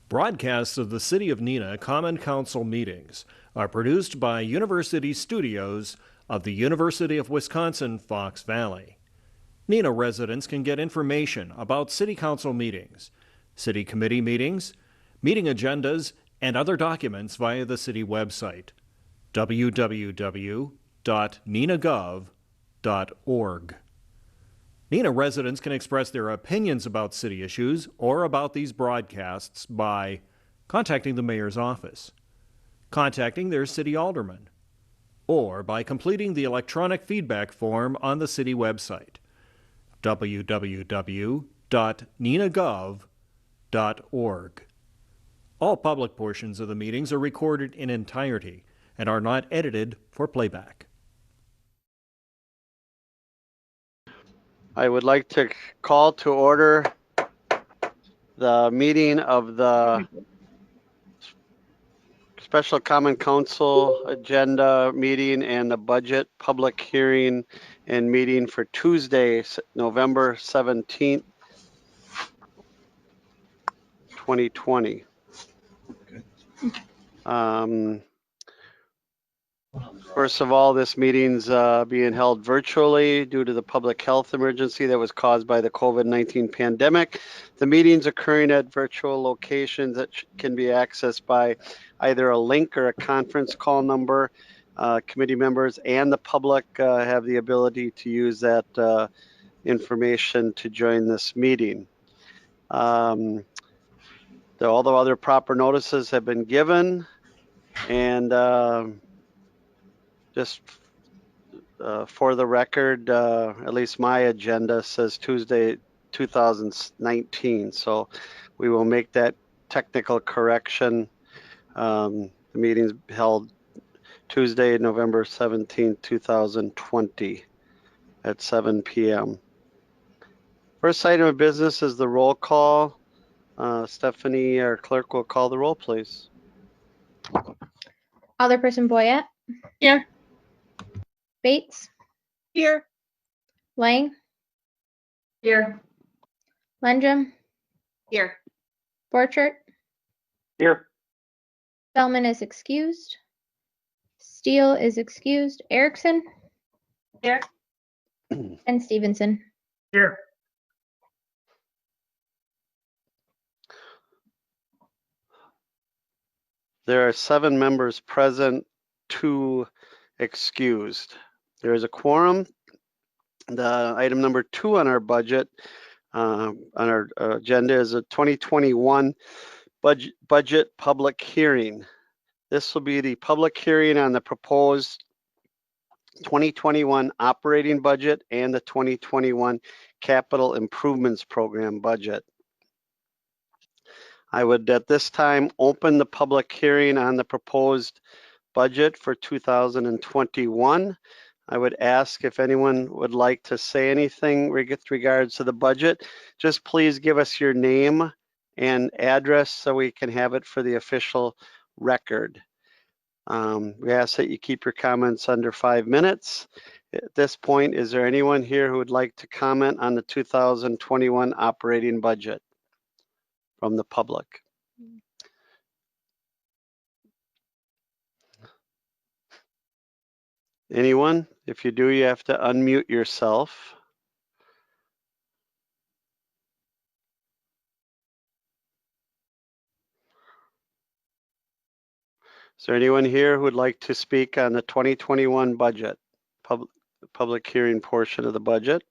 Broadcasts of the City of Neenah Common Council meetings are produced by University Studios of the University of Wisconsin-Fox Valley. Neenah residents can get information about City Council meetings, City Committee meetings, meeting agendas, and other documents via the City website, www.neenahgov.org. Neenah residents can express their opinions about city issues or about these broadcasts by contacting the mayor's office, contacting their city alderman, or by completing the electronic feedback form on the city website, www.neenahgov.org. All public portions of the meetings are recorded in entirety and are not edited for playback. I would like to call to order the meeting of the Special Common Council agenda meeting and the budget public hearing and meeting for Tuesday, November 17th, 2020. First of all, this meeting's being held virtually due to the public health emergency that was caused by the COVID-19 pandemic. The meeting's occurring at virtual locations that can be accessed by either a link or a conference call number. Committee members and the public have the ability to use that information to join this meeting. All the other proper notices have been given, and just for the record, at least my agenda says Tuesday 2019, so we will make that technical correction. The meeting's held Tuesday, November 17, 2020 at 7 p.m. First item of business is the roll call. Stephanie, our clerk, will call the roll, please. Alderperson Boyette. Here. Bates. Here. Lang. Here. Lendrum. Here. Borchert. Here. Spellman is excused. Steele is excused. Erickson. Here. And Stevenson. Here. There are 7 members present, 2 excused. There is a quorum. The item number 2 on our budget, on our agenda, is a 2021 budget public hearing. This will be the public hearing on the proposed 2021 operating budget and the 2021 capital improvements program budget. I would at this time open the public hearing on the proposed budget for 2021. I would ask if anyone would like to say anything with regards to the budget. Just please give us your name and address so we can have it for the official record. We ask that you keep your comments under 5 minutes. At this point, is there anyone here who would like to comment on the 2021 operating budget from the public? Anyone? If you do, you have to unmute yourself. Is there anyone here who would like to speak on the 2021 budget, public hearing portion of the budget?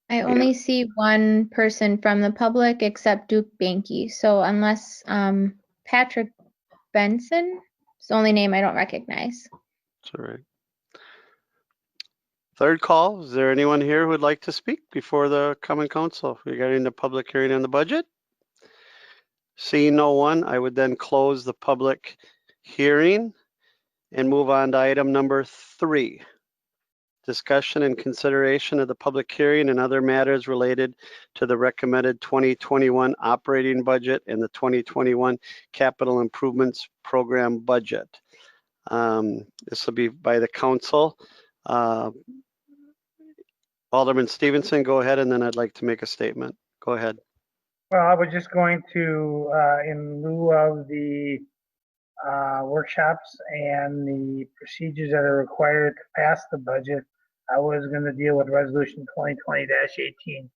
I only see one person from the public except Duke Banky. So unless Patrick Benson is the only name I don't recognize. That's all right. Third call, is there anyone here who would like to speak before the Common Council regarding the public hearing on the budget? Seeing no one, I would then close the public hearing and move on to item number 3. Discussion and consideration of the public hearing and other matters related to the recommended 2021 operating budget and the 2021 capital improvements program budget. This will be by the council. Alderman Stevenson, go ahead, and then I'd like to make a statement. Go ahead. Well, I was just going to, in lieu of the workshops and the procedures that are required to pass the budget, I was going to deal with Resolution 2020-18.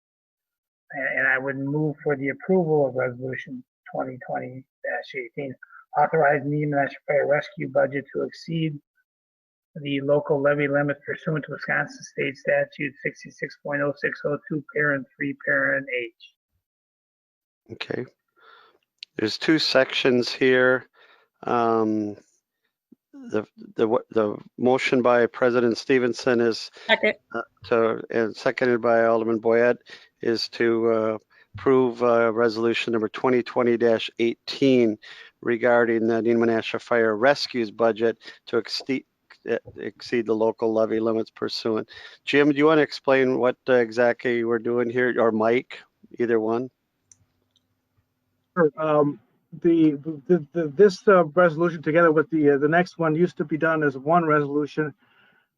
And I would move for the approval of Resolution 2020-18, authorize Neenah Fire Rescue budget to exceed the local levy limit pursuant to Wisconsin State Statute 66.0602, parent 3, parent H. Okay. There's two sections here. The motion by President Stevenson is Second. and seconded by Alderman Boyette is to approve resolution number 2020-18 regarding the Neenah Fire Rescue's budget to exceed the local levy limits pursuant. Jim, do you want to explain what exactly we're doing here, or Mike, either one? Sure. This resolution, together with the next one, used to be done as one resolution.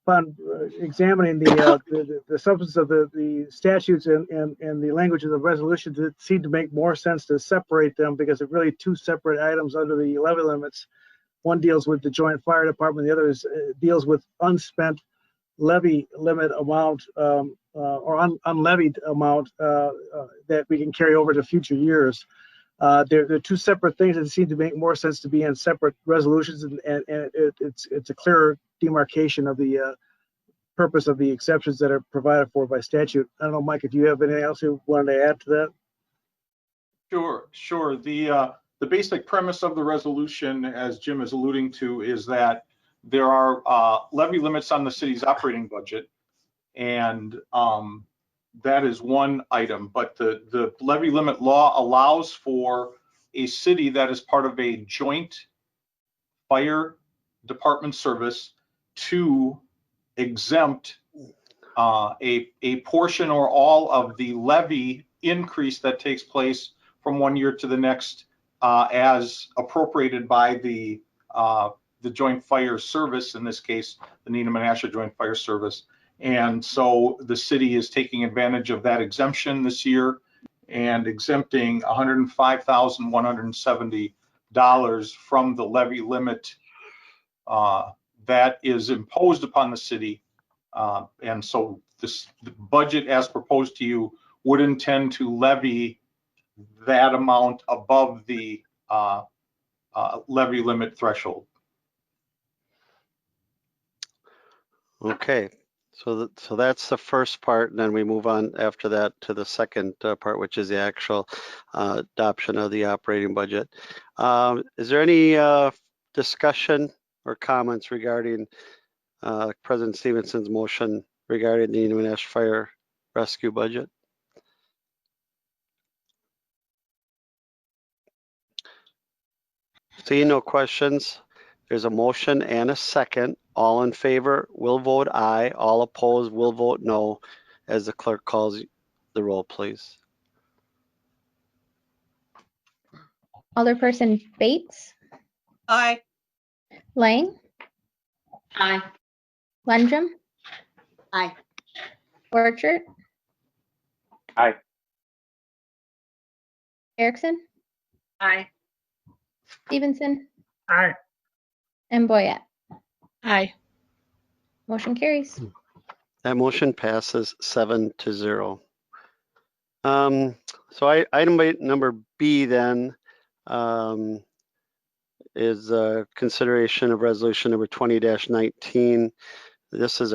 Upon examining the substance of the statutes and the language of the resolutions, it seemed to make more sense to separate them because they're really two separate items under the levy limits. One deals with the joint fire department, the other deals with unspent levy limit amount or unlevied amount that we can carry over to future years. They're two separate things that seem to make more sense to be in separate resolutions, and it's a clearer demarcation of the purpose of the exceptions that are provided for by statute. I don't know, Mike, if you have anything else you wanted to add to that? Sure. The basic premise of the resolution, as Jim is alluding to, is that there are levy limits on the city's operating budget, and that is one item. But the levy limit law allows for a city that is part of a joint fire department service to exempt a portion or all of the levy increase that takes place from one year to the next as appropriated by the Joint Fire Service, in this case, the Neenah Joint Fire Service. And so the city is taking advantage of that exemption this year and exempting $105,170 from the levy limit that is imposed upon the city. And so the budget as proposed to you would intend to levy that amount above the levy limit threshold. Okay, so that's the first part, and then we move on after that to the second part, which is the actual adoption of the operating budget. Is there any discussion or comments regarding President Stevenson's motion regarding the Neenah Fire Rescue budget? Seeing no questions, there's a motion and a second. All in favor will vote aye. All opposed will vote no. As the clerk calls the roll, please. Alderperson Bates, Aye. Lang, Aye. Lundrum, Aye. Orchard, Aye. Erickson, Aye. Stevenson, Aye. and Boyette. Aye. Motion carries. That motion passes 7-0. So item number B then is consideration of resolution number 20-19. This is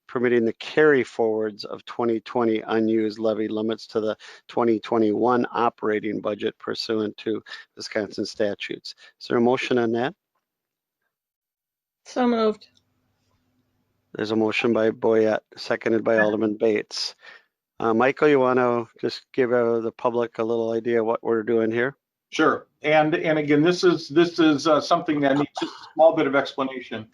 permitting the carry forwards of 2020 unused levy limits to the 2021 operating budget pursuant to Wisconsin statutes. Is there a motion on that? So moved. There's a motion by Boyette, seconded by Alderman Bates. Michael, you want to just give the public a little idea what we're doing here? Sure. And again, this is something that needs just a small bit of explanation.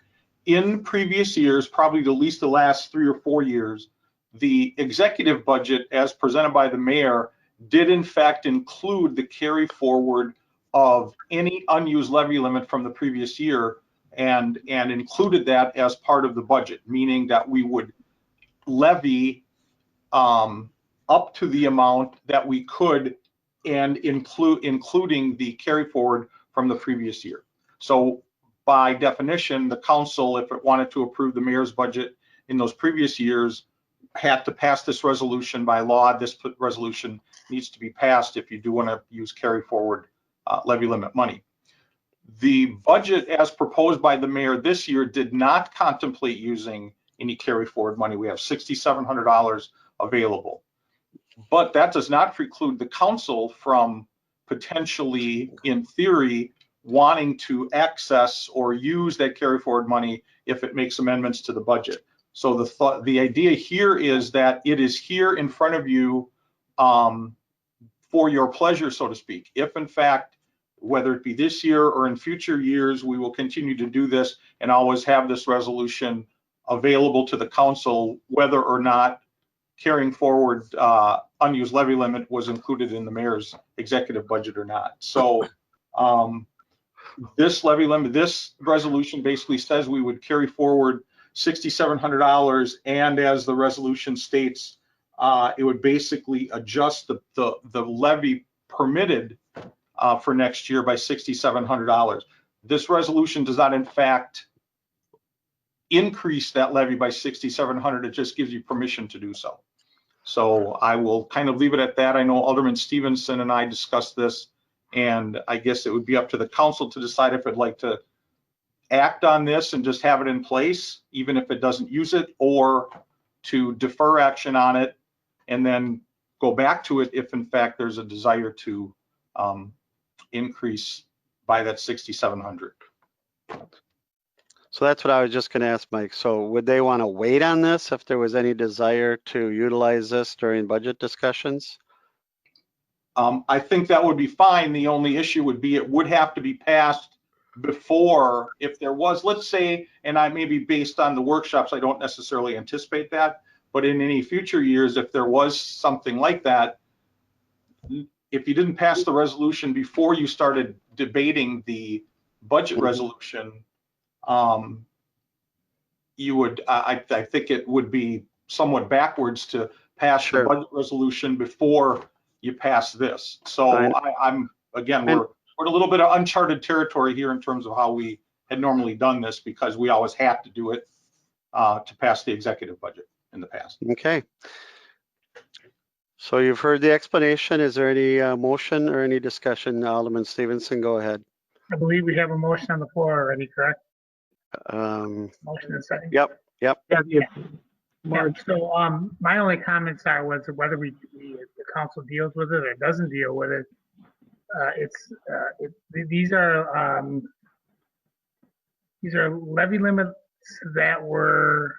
In previous years, probably at least the last 3 or 4 years, the executive budget as presented by the mayor did in fact include the carry forward of any unused levy limit from the previous year and included that as part of the budget, meaning that we would levy up to the amount that we could and including the carry forward from the previous year. So by definition, the council, if it wanted to approve the mayor's budget in those previous years, had to pass this resolution by law. This resolution needs to be passed if you do want to use carry forward levy limit money. The budget as proposed by the mayor this year did not contemplate using any carry forward money. We have $6,700 available, but that does not preclude the council from potentially, in theory, wanting to access or use that carry forward money if it makes amendments to the budget. So the idea here is that it is here in front of you for your pleasure, so to speak. If in fact, whether it be this year or in future years, we will continue to do this and always have this resolution available to the council, whether or not carrying forward unused levy limit was included in the mayor's executive budget or not. So this levy limit, this resolution basically says we would carry forward $6,700, and as the resolution states, it would basically adjust the levy permitted for next year by $6,700. This resolution does not, in fact, increase that levy by $6,700. It just gives you permission to do so. So I will kind of leave it at that. I know Alderman Stevenson and I discussed this, and I guess it would be up to the council to decide if it'd like to act on this and just have it in place, even if it doesn't use it, or to defer action on it and then go back to it if in fact there's a desire to increase by that $6,700. So that's what I was just going to ask, Mike. So would they want to wait on this if there was any desire to utilize this during budget discussions? I think that would be fine. The only issue would be it would have to be passed before, if there was, let's say, and I maybe based on the workshops, I don't necessarily anticipate that, but in any future years, if there was something like that, if you didn't pass the resolution before you started debating the budget resolution, you would, I think it would be somewhat backwards to pass the budget resolution before you pass this. So I'm again, we're a little bit of uncharted territory here in terms of how we had normally done this, because we always have to do it to pass the executive budget in the past. Okay. So you've heard the explanation. Is there any motion or any discussion? Alderman Stevenson, go ahead. I believe we have a motion on the floor already, correct? Motion and second. Yep. Yeah, so my only comments are was whether the council deals with it or doesn't deal with it. These are levy limits that were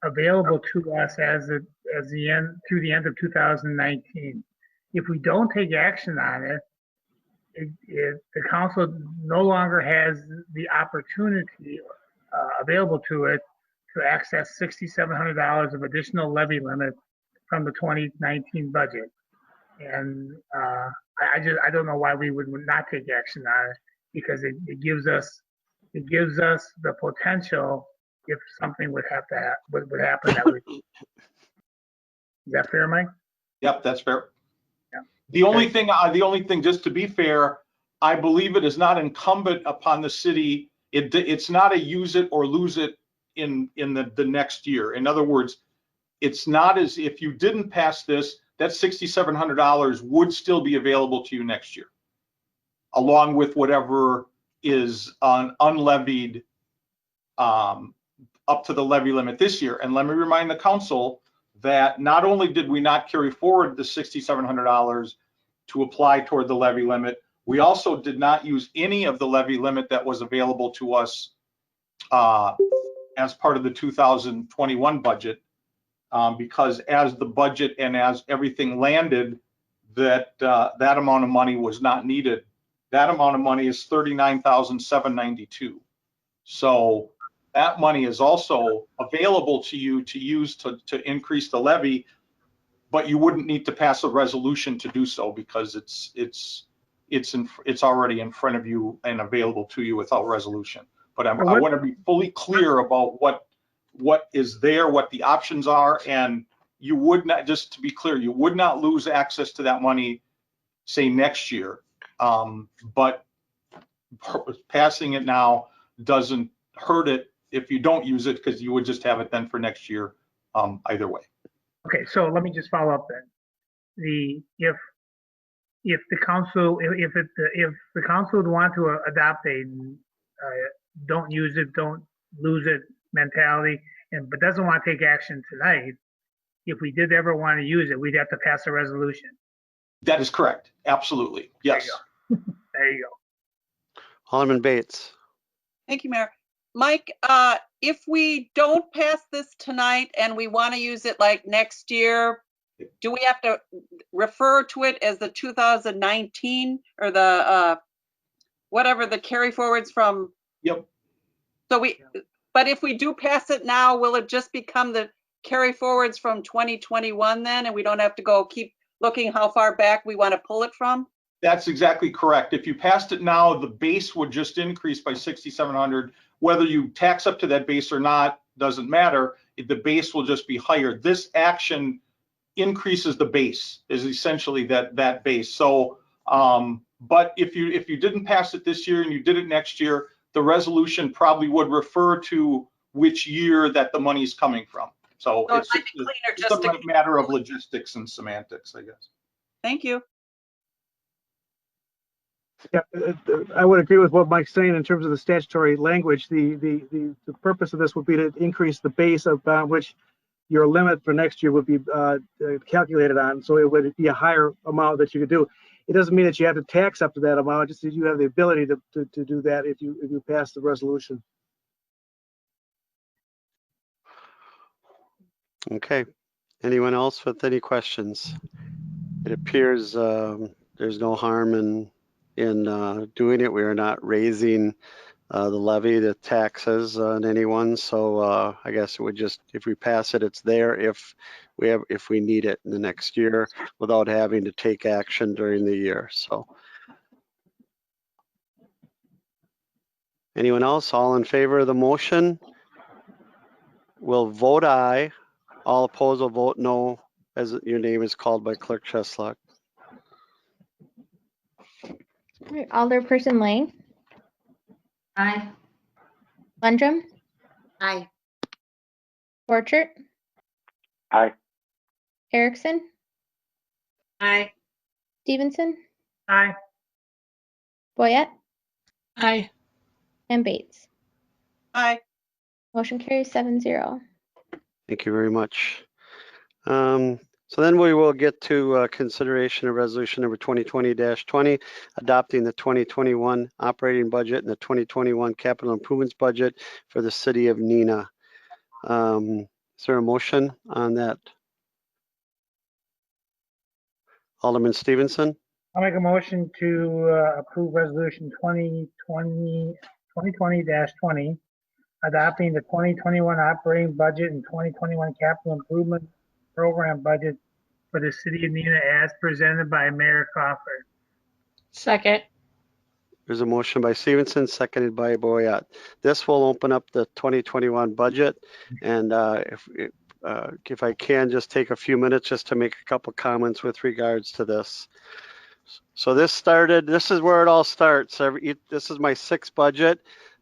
available to us through the end of 2019. If we don't take action on it, the council no longer has the opportunity available to it to access $6,700 of additional levy limit from the 2019 budget. And I don't know why we would not take action on it, because it gives us the potential if something would happen that would. Is that fair, Mike? Yep, that's fair. Yeah. The only thing, just to be fair, I believe it is not incumbent upon the city. It's not a use it or lose it in the next year. In other words, it's not as if you didn't pass this, that $6,700 would still be available to you next year, along with whatever is unlevied up to the levy limit this year. And let me remind the council that not only did we not carry forward the $6,700 to apply toward the levy limit, we also did not use any of the levy limit that was available to us as part of the 2021 budget, because as the budget and as everything landed, that amount of money was not needed. That amount of money is $39,792. So that money is also available to you to use to increase the levy, but you wouldn't need to pass a resolution to do so, because it's already in front of you and available to you without resolution. But I want to be fully clear about what is there, what the options are, and you would not, just to be clear, you would not lose access to that money say, next year. But passing it now doesn't hurt it if you don't use it, because you would just have it then for next year, either way. Okay, so let me just follow up then. If the council, if the council would want to adopt a don't use it, don't lose it mentality, but doesn't want to take action tonight, if we did ever want to use it, we'd have to pass a resolution. That is correct. Absolutely. Yes. There you go. Alderman Bates. Thank you, Mayor. Mike, if we don't pass this tonight and we want to use it like next year, do we have to refer to it as the 2019 or the whatever the carry forwards from? Yep. So but if we do pass it now, will it just become the carry forwards from 2021 then, and we don't have to go keep looking how far back we want to pull it from? That's exactly correct. If you passed it now, the base would just increase by 6,700. Whether you tax up to that base or not doesn't matter. The base will just be higher. This action increases the base, is essentially that base. So, but if you didn't pass it this year and you did it next year, the resolution probably would refer to which year that the money is coming from. So it it's might be cleaner just just a matter of logistics and semantics, I guess. Thank you. Yeah, I would agree with what Mike's saying in terms of the statutory language. The purpose of this would be to increase the base upon which your limit for next year would be calculated on. So it would be a higher amount that you could do. It doesn't mean that you have to tax up to that amount, just that you have the ability to do that if you pass the resolution. Okay. Anyone else with any questions? It appears there's no harm in doing it. We are not raising the levy, the taxes on anyone. So I guess it would just, if we pass it, it's there if we need it in the next year without having to take action during the year. So anyone else? All in favor of the motion will vote aye. All opposed will vote no, as your name is called by Clerk Cheslock. All right, Alderperson Lang, Aye. Lundrum, Aye. Borchert, Aye. Erickson, Aye. Stevenson, Aye. Boyette, Aye. and Bates. Aye. Motion carries 7-0. Thank you very much. So then we will get to consideration of resolution number 2020-20, adopting the 2021 operating budget and the 2021 capital improvements budget for the city of Neenah. Is there a motion on that? Alderman Stevenson? I'll make a motion to approve resolution 2020-20, adopting the 2021 operating budget and 2021 capital improvement program budget for the city of Neenah as presented by Mayor Crawford. Second. There's a motion by Stevenson, seconded by Boyette. This will open up the 2021 budget. And if I can just take a few minutes just to make a couple comments with regards to this. So this is where it all starts. This is my sixth budget.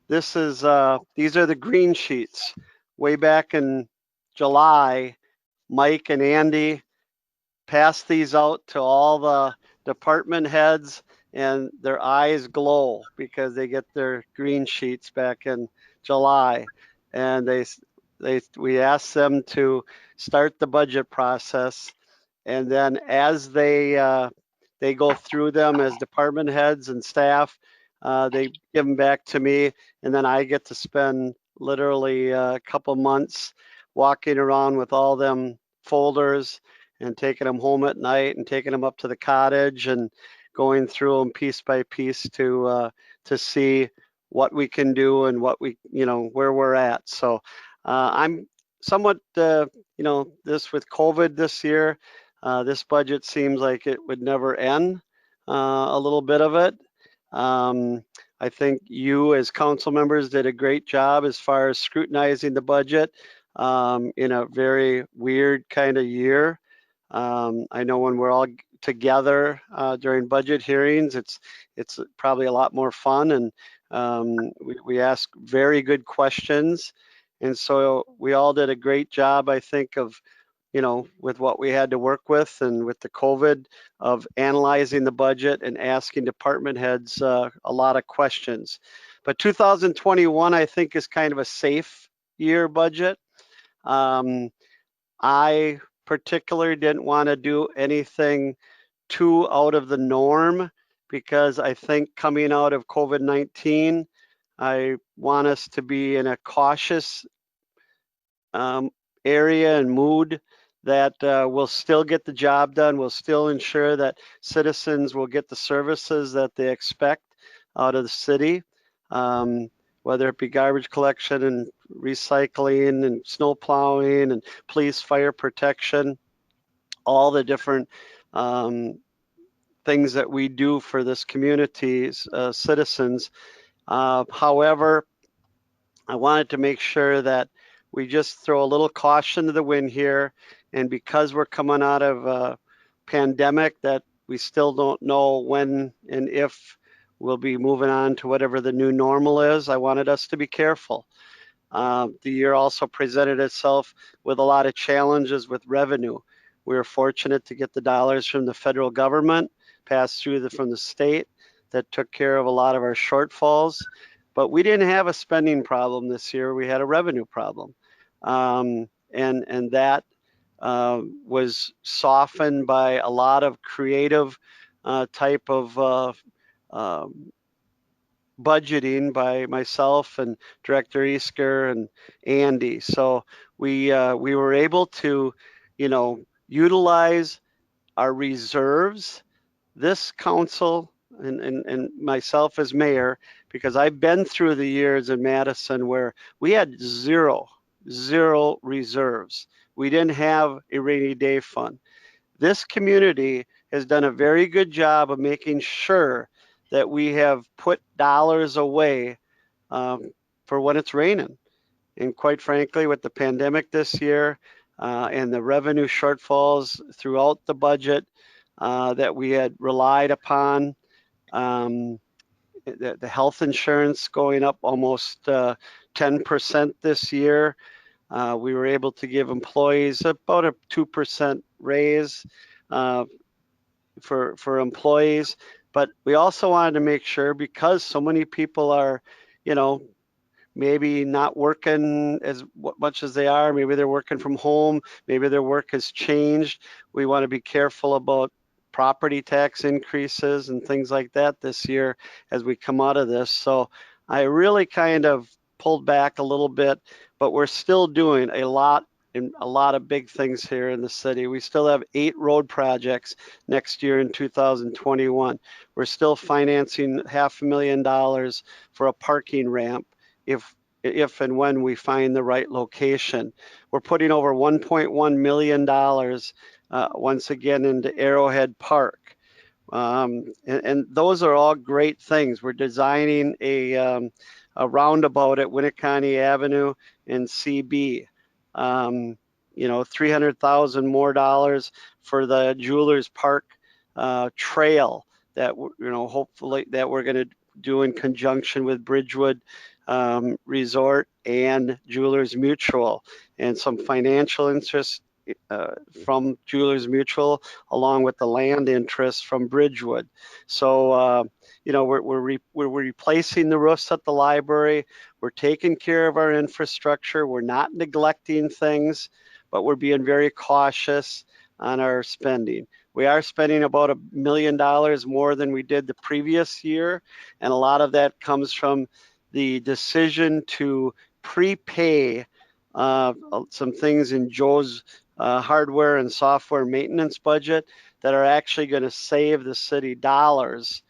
These are the green sheets. Way back in July, Mike and Andy passed these out to all the department heads, and their eyes glow because they get their green sheets back in July. And we asked them to start the budget process, and then as they go through them as department heads and staff, they give them back to me, and then I get to spend literally a couple months walking around with all them folders and taking them home at night and taking them up to the cottage and going through them piece by piece to see what we can do and what where we're at. So I'm somewhat, this with COVID this year, this budget seems like it would never end, a little bit of it. I think you as council members did a great job as far as scrutinizing the budget in a very weird kind of year. I know when we're all together during budget hearings. It's probably a lot more fun, and we ask very good questions. And so we all did a great job, I think, of, with what we had to work with and with the COVID, of analyzing the budget and asking department heads a lot of questions. But 2021, I think, is kind of a safe year budget. I particularly didn't want to do anything too out of the norm, because I think coming out of COVID-19, I want us to be in a cautious area and mood that we'll still get the job done. We'll still ensure that citizens will get the services that they expect out of the city, whether it be garbage collection and recycling and snow plowing and police, fire protection, all the different things that we do for this community's citizens. However, I wanted to make sure that we just throw a little caution to the wind here. And because we're coming out of a pandemic that we still don't know when and if we'll be moving on to whatever the new normal is, I wanted us to be careful. The year also presented itself with a lot of challenges with revenue. We were fortunate to get the dollars from the federal government passed through from the state that took care of a lot of our shortfalls. But we didn't have a spending problem this year. We had a revenue problem. And that was softened by a lot of creative type of budgeting by myself and Director Easker and Andy. So we were able to, utilize our reserves. This council and myself as mayor, because I've been through the years in Madison where we had zero reserves. We didn't have a rainy day fund. This community has done a very good job of making sure that we have put dollars away for when it's raining. And quite frankly, with the pandemic this year and the revenue shortfalls throughout the budget that we had relied upon, the health insurance going up almost 10% this year. We were able to give employees about a 2% raise for employees. But we also wanted to make sure, because so many people are, maybe not working as much as they are, maybe they're working from home, maybe their work has changed. We want to be careful about property tax increases and things like that this year as we come out of this. So I really kind of pulled back a little bit, but we're still doing a lot of big things here in the city. We still have 8 road projects next year in 2021. We're still financing $500,000 for a parking ramp if and when we find the right location. We're putting over $1.1 million once again into Arrowhead Park. And those are all great things. We're designing a roundabout at Winneconne Avenue and CB. $300,000 more dollars for the Jewelers Park trail that hopefully that we're going to do in conjunction with Bridgewood Resort and Jewelers Mutual, and some financial interest from Jewelers Mutual along with the land interest from Bridgewood. So we're replacing the roofs at the library. We're taking care of our infrastructure. We're not neglecting things, but we're being very cautious on our spending. We are spending about $1 million more than we did the previous year, and a lot of that comes from the decision to prepay some things in Joe's hardware and software maintenance budget that are actually going to save the city dollars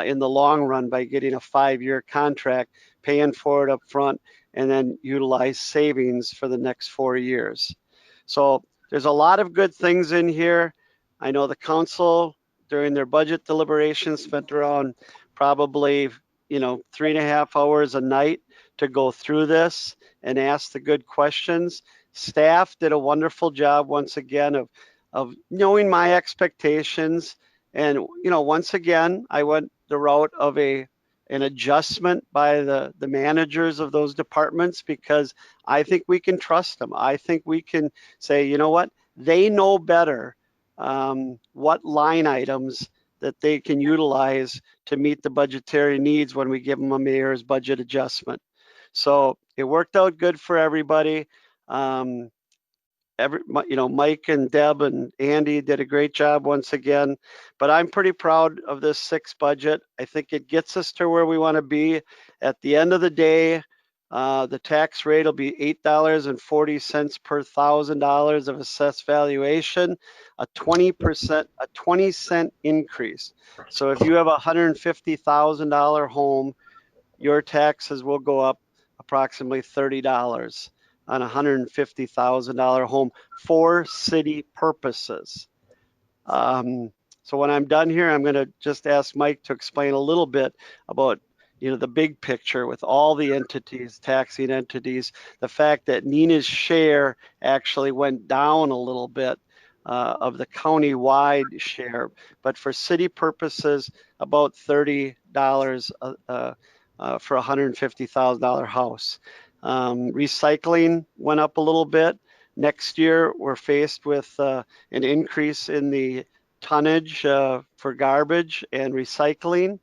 in the long run by getting a 5-year contract, paying for it up front, and then utilize savings for the next 4 years. So there's a lot of good things in here. I know the council during their budget deliberations spent around probably 3.5 hours a night to go through this and ask the good questions. Staff did a wonderful job once again of of knowing my expectations. And, you know, once again, I went the route of an adjustment by the managers of those departments, because I think we can trust them. I think we can say, you know what, they know better what line items that they can utilize to meet the budgetary needs when we give them a mayor's budget adjustment. So it worked out good for everybody. You know, Mike and Deb and Andy did a great job once again, but I'm pretty proud of this sixth budget. I think it gets us to where we want to be. At the end of the day, the tax rate will be $8.40 per $1,000 of assessed valuation, a 20%, a 20-cent increase. So if you have a $150,000 home, your taxes will go up approximately $30 on a $150,000 home for city purposes. So when I'm done here, I'm going to just ask Mike to explain a little bit about, you know, the big picture with all the entities, taxing entities, the fact that Neenah's share actually went down a little bit of the county-wide share, but for city purposes, about $30 for a $150,000 house. Recycling went up a little bit. Next year, we're faced with an increase in the tonnage for garbage and recycling.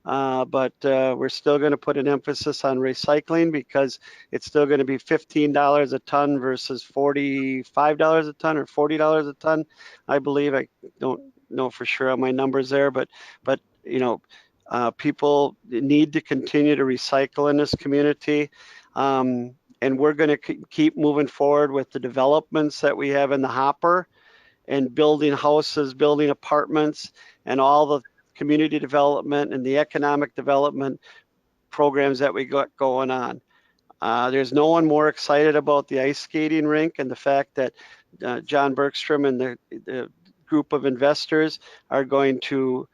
But we're still going to put an emphasis on recycling, because it's still going to be $15 a ton versus $45 a ton or $40 a ton, I believe. I don't know for sure on my numbers there, but you know, people need to continue to recycle in this community. And we're going to keep moving forward with the developments that we have in the hopper, and building houses, building apartments, and all the community development and the economic development programs that we got going on. There's no one more excited about the ice skating rink, and the fact that John Bergstrom and the group of investors are going to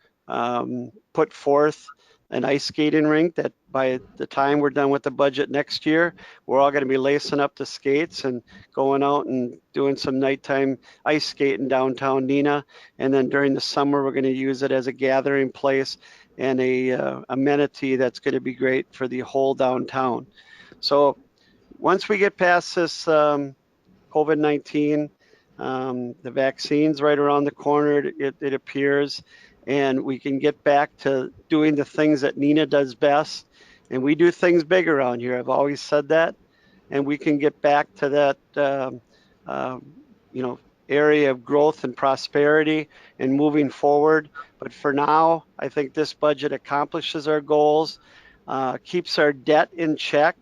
put forth an ice skating rink that by the time we're done with the budget next year, we're all going to be lacing up the skates and going out and doing some nighttime ice skating downtown Neenah. And then during the summer, we're going to use it as a gathering place and a amenity that's going to be great for the whole downtown. So once we get past this COVID-19, the vaccine's right around the corner, it appears, and we can get back to doing the things that Neenah does best. And we do things big around here. I've always said that. And we can get back to that, you know, area of growth and prosperity and moving forward. But for now, I think this budget accomplishes our goals, keeps our debt in check.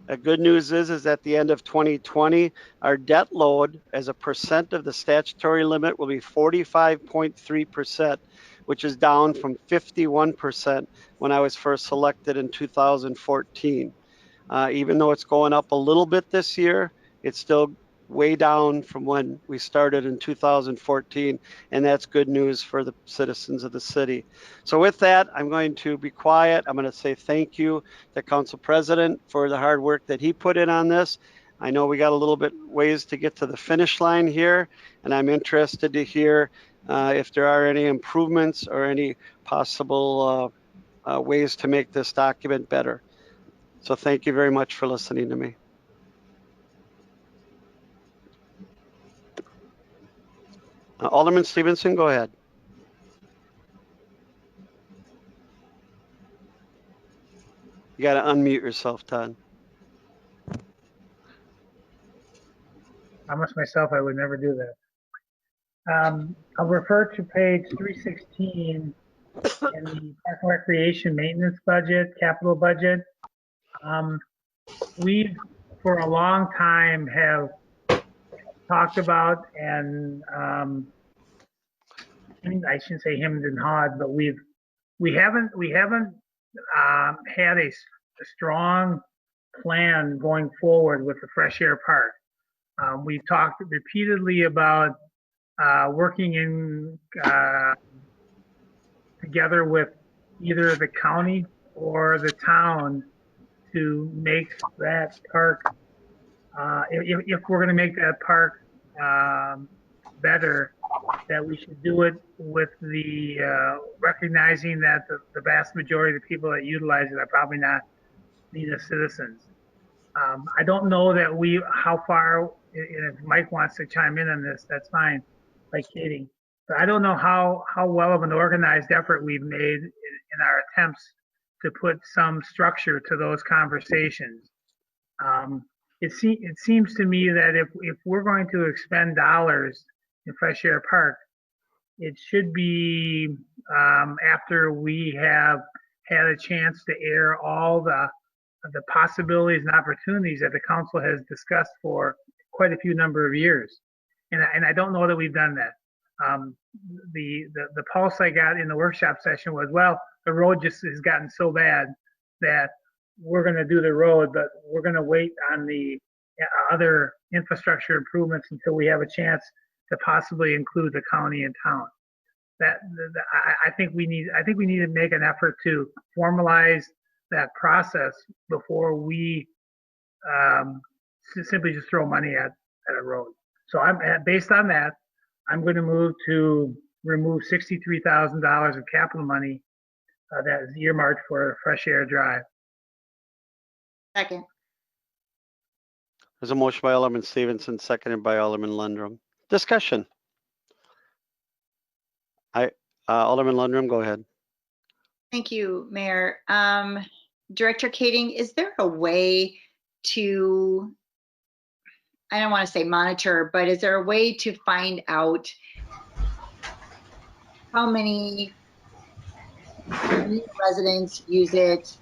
The good news is at the end of 2020, our debt load as a percent of the statutory limit will be 45.3%, which is down from 51% when I was first elected in 2014. Even though it's going up a little bit this year, it's still way down from when we started in 2014, and that's good news for the citizens of the city. So with that, I'm going to be quiet. I'm going to say thank you to Council President for the hard work that he put in on this. I know we got a little bit ways to get to the finish line here, and I'm interested to hear if there are any improvements or any possible ways to make this document better. So thank you very much for listening to me. Alderman Stevenson, go ahead. You got to unmute yourself, Todd. I promised myself I would never do that. I'll refer to page 316 in the Park and Recreation maintenance budget, capital budget. We've, for a long time, have talked about, and I shouldn't say hemmed and hawed, but we haven't had a strong plan going forward with the Fresh Air Park. We've talked repeatedly about working in together with either the county or the town to make that park, if we're going to make that park better, that we should do it with the recognizing that the vast majority of the people that utilize it are probably not Neenah citizens. I don't know that how far, and if Mike wants to chime in on this, that's fine, like Katie. But I don't know how well of an organized effort we've made in our attempts to put some structure to those conversations. It seems to me that if we're going to expend dollars in Fresh Air Park, it should be after we have had a chance to air all the possibilities and opportunities that the council has discussed for quite a few number of years. And I don't know that we've done that. The pulse I got in the workshop session was, well, the road just has gotten so bad that we're going to do the road, but we're going to wait on the other infrastructure improvements until we have a chance to possibly include the county and town. I think we need to make an effort to formalize that process before we simply just throw money at a road. So based on that, I'm going to move to remove $63,000 of capital money that is earmarked for Fresh Air Drive. Second. There's a motion by Alderman Stevenson, seconded by Alderman Lundrum. Discussion. Alderman Lundrum, go ahead. Thank you, Mayor. Director Kading, is there a way to, I don't want to say monitor, but is there a way to find out how many residents use it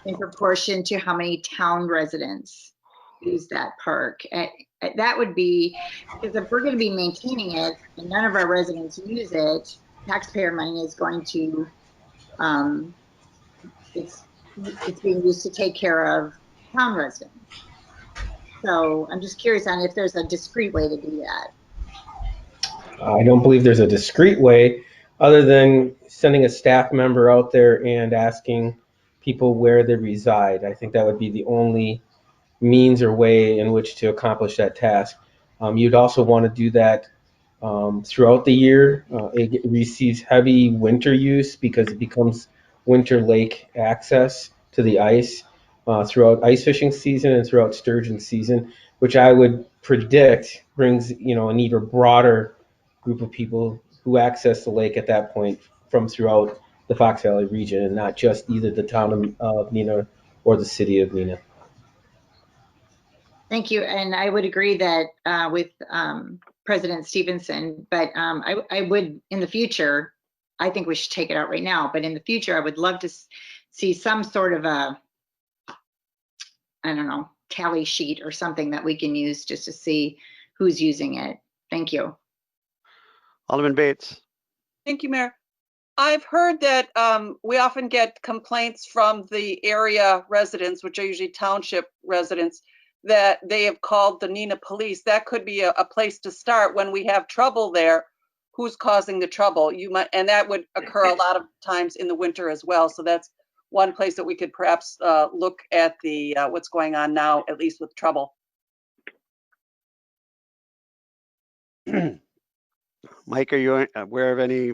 in proportion to how many town residents use that park? That would be, because if we're going to be maintaining it and none of our residents use it, taxpayer money is going to, it's being used to take care of town residents. So I'm just curious on if there's a discrete way to do that. I don't believe there's a discrete way other than sending a staff member out there and asking people where they reside. I think that would be the only means or way in which to accomplish that task. You'd also want to do that throughout the year. It receives heavy winter use because it becomes winter lake access to the ice throughout ice fishing season and throughout sturgeon season, which I would predict brings an even broader group of people who access the lake at that point from throughout the Fox Valley region, and not just either the town of Neenah or the city of Neenah. Thank you, and I would agree that with President Stevenson, but I would, in the future, I think we should take it out right now, but in the future, I would love to see some sort of a, I don't know, tally sheet or something that we can use just to see who's using it. Thank you. Alderman Bates. Thank you, Mayor. I've heard that we often get complaints from the area residents, which are usually township residents, that they have called the Neenah police. That could be a place to start when we have trouble there. Who's causing the trouble? And that would occur a lot of times in the winter as well. So that's one place that we could perhaps look at the what's going on now, at least with trouble. Mike, are you aware of any?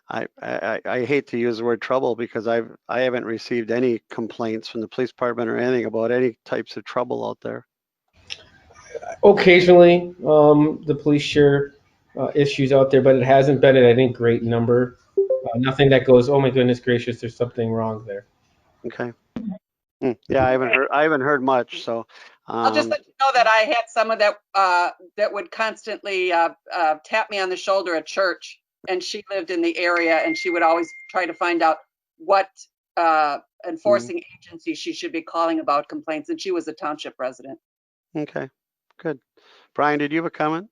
I hate to use the word trouble because I haven't received any complaints from the police department or anything about any types of trouble out there. Occasionally, the police share issues out there, but it hasn't been at any great number. Nothing that goes, oh my goodness gracious, there's something wrong there. Okay. Yeah, I haven't heard much. So I'll just let you know that I had someone that that would constantly tap me on the shoulder at church, and she lived in the area, and she would always try to find out what enforcing agency she should be calling about complaints, and she was a township resident. Okay, good. Brian, did you have a comment?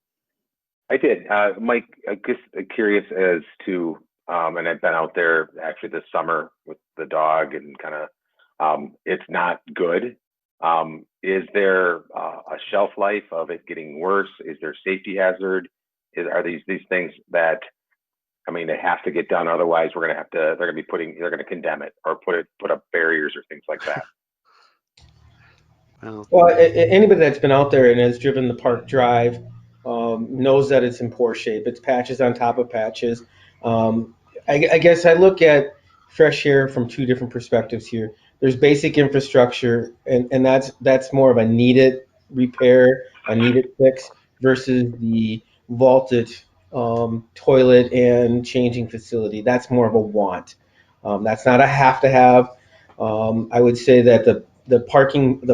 I did. Mike, I'm just curious as to, and I've been out there actually this summer with the dog and kind of, it's not good. Is there a shelf life of it getting worse? Is there safety hazard? Are these things that, I mean, they have to get done, otherwise we're going to have to, they're going to condemn it or put up barriers or things like that? Well, anybody that's been out there and has driven the park drive knows that it's in poor shape. It's patches on top of patches. I guess I look at fresh air from two different perspectives here. There's basic infrastructure, and that's more of a needed repair, a needed fix, versus the vaulted toilet and changing facility. That's more of a want. That's not a have to have. I would say that the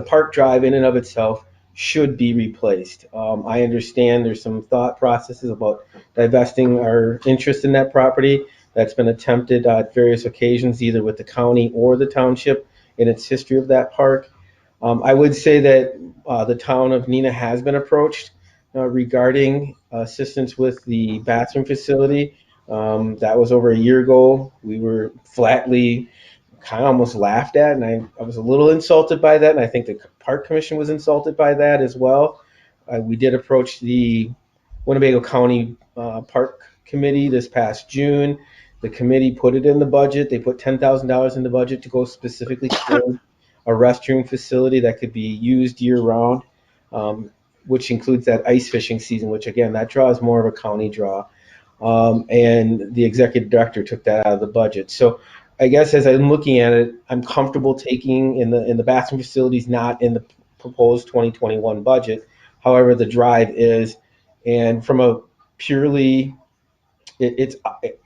park drive in and of itself should be replaced. I understand there's some thought processes about divesting our interest in that property. That's been attempted at various occasions, either with the county or the township in its history of that park. I would say that the town of Neenah has been approached regarding assistance with the bathroom facility. That was over a year ago. We were flatly kind of almost laughed at, and I was a little insulted by that, and I think the park commission was insulted by that as well. We did approach the Winnebago County Park Committee this past June. The committee put it in the budget. They put $10,000 in the budget to go specifically toward a restroom facility that could be used year round, which includes that ice fishing season, which again, that draw is more of a county draw. And the executive director took that out of the budget. So I guess as I'm looking at it, I'm comfortable taking in the bathroom facilities, not in the proposed 2021 budget. However, the drive is, and from a purely, it's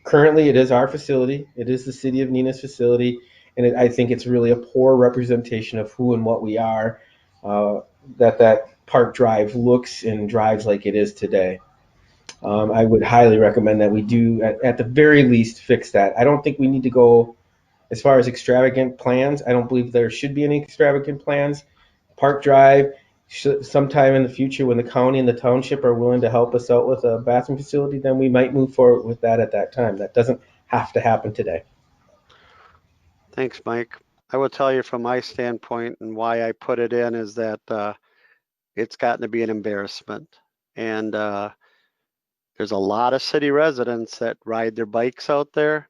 currently it is our facility. It is the city of Neenah's facility, and I think it's really a poor representation of who and what we are. That park drive looks and drives like it is today. I would highly recommend that we do, at the very least, fix that. I don't think we need to go as far as extravagant plans. I don't believe there should be any extravagant plans. Park Drive, sometime in the future when the county and the township are willing to help us out with a bathroom facility, then we might move forward with that at that time. That doesn't have to happen today. Thanks, Mike. I will tell you from my standpoint and why I put it in is that it's gotten to be an embarrassment. And there's a lot of city residents that ride their bikes out there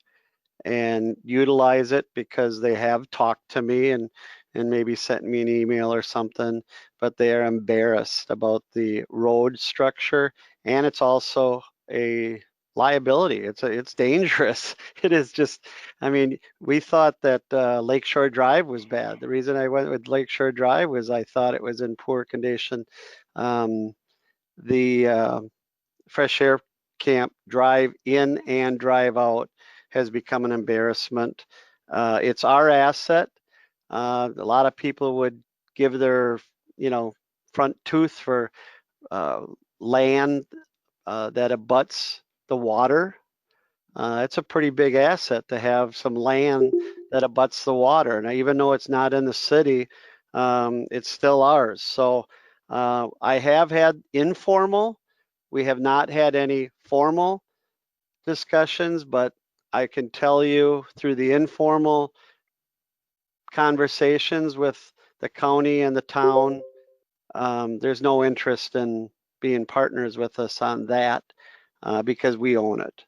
and utilize it because they have talked to me and maybe sent me an email or something, but they are embarrassed about the road structure, and it's also a liability. It's dangerous. It is just, I mean, we thought that Lakeshore Drive was bad. The reason I went with Lakeshore Drive was I thought it was in poor condition. The fresh air camp drive in and drive out has become an embarrassment. It's our asset. A lot of people would give their, front tooth for land that abuts the water. It's a pretty big asset to have some land that abuts the water. And even though it's not in the city, it's still ours. So I have had informal. We have not had any formal discussions, but I can tell you through the informal conversations with the county and the town, there's no interest in being partners with us on that because we own it.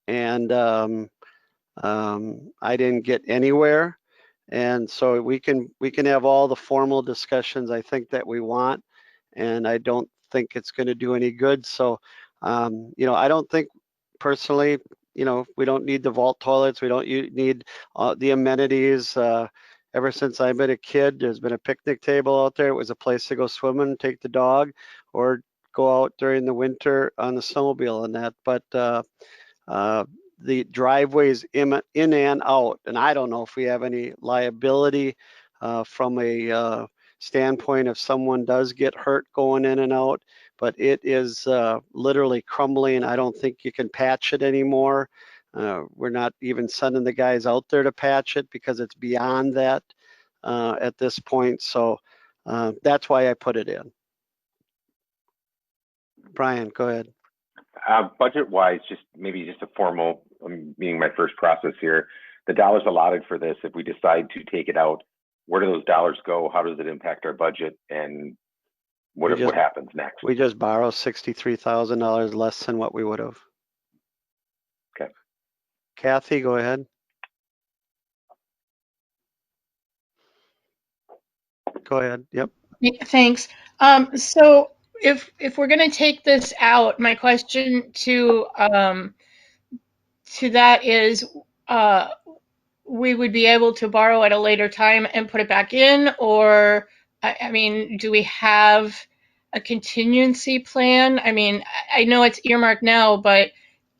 And I didn't get anywhere. And so we can have all the formal discussions I think that we want, and I don't think it's going to do any good. So, I don't think personally, we don't need the vault toilets. We don't need the amenities. Ever since I've been a kid, there's been a picnic table out there. It was a place to go swimming, take the dog, or go out during the winter on the snowmobile and that. But the driveways in and out, and I don't know if we have any liability from a standpoint if someone does get hurt going in and out, but it is literally crumbling. I don't think you can patch it anymore. We're not even sending the guys out there to patch it because it's beyond that at this point. So that's why I put it in. Brian, go ahead. Budget-wise, maybe just a formal meaning my first process here. The dollars allotted for this, if we decide to take it out, where do those dollars go? How does it impact our budget? And what happens next? We just borrow $63,000 less than what we would have. Okay. Kathy, go ahead. Go ahead. Yep. Thanks. So if we're going to take this out, my question to that is, we would be able to borrow at a later time and put it back in, or I mean, do we have a contingency plan? I mean, I know it's earmarked now, but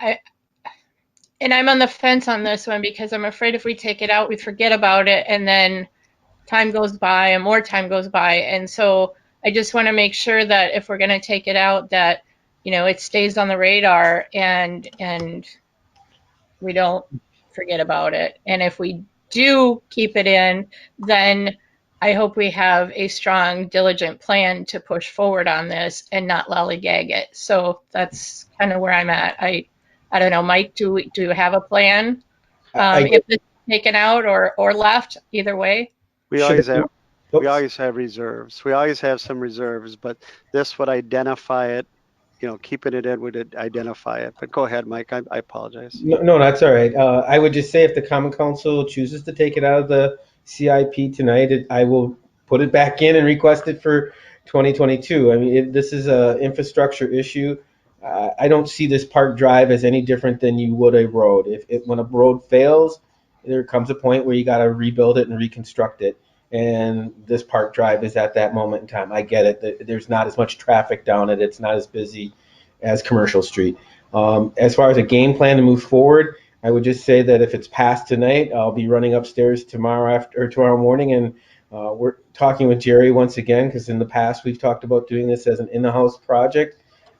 I'm on the fence on this one because I'm afraid if we take it out, we forget about it, and then time goes by and more time goes by. And so I just want to make sure that if we're going to take it out, that, you know, it stays on the radar and we don't forget about it. And if we do keep it in, then I hope we have a strong, diligent plan to push forward on this and not lollygag it. So that's kind of where I'm at. I don't know, Mike, do you have a plan? If it's taken out or left, either way? We always have reserves. We always have some reserves, but this would identify it. You know, keeping it in would identify it. But go ahead, Mike. I apologize. No, that's all right. I would just say if the Common Council chooses to take it out of the CIP tonight, I will put it back in and request it for 2022. I mean, this is a infrastructure issue. I don't see this Park Drive as any different than you would a road. When a road fails, there comes a point where you got to rebuild it and reconstruct it. And this Park Drive is at that moment in time. I get it. There's not as much traffic down it. It's not as busy as Commercial Street. As far as a game plan to move forward, I would just say that if it's passed tonight, I'll be running upstairs tomorrow morning, and we're talking with Jerry once again, because in the past we've talked about doing this as an in-the-house project,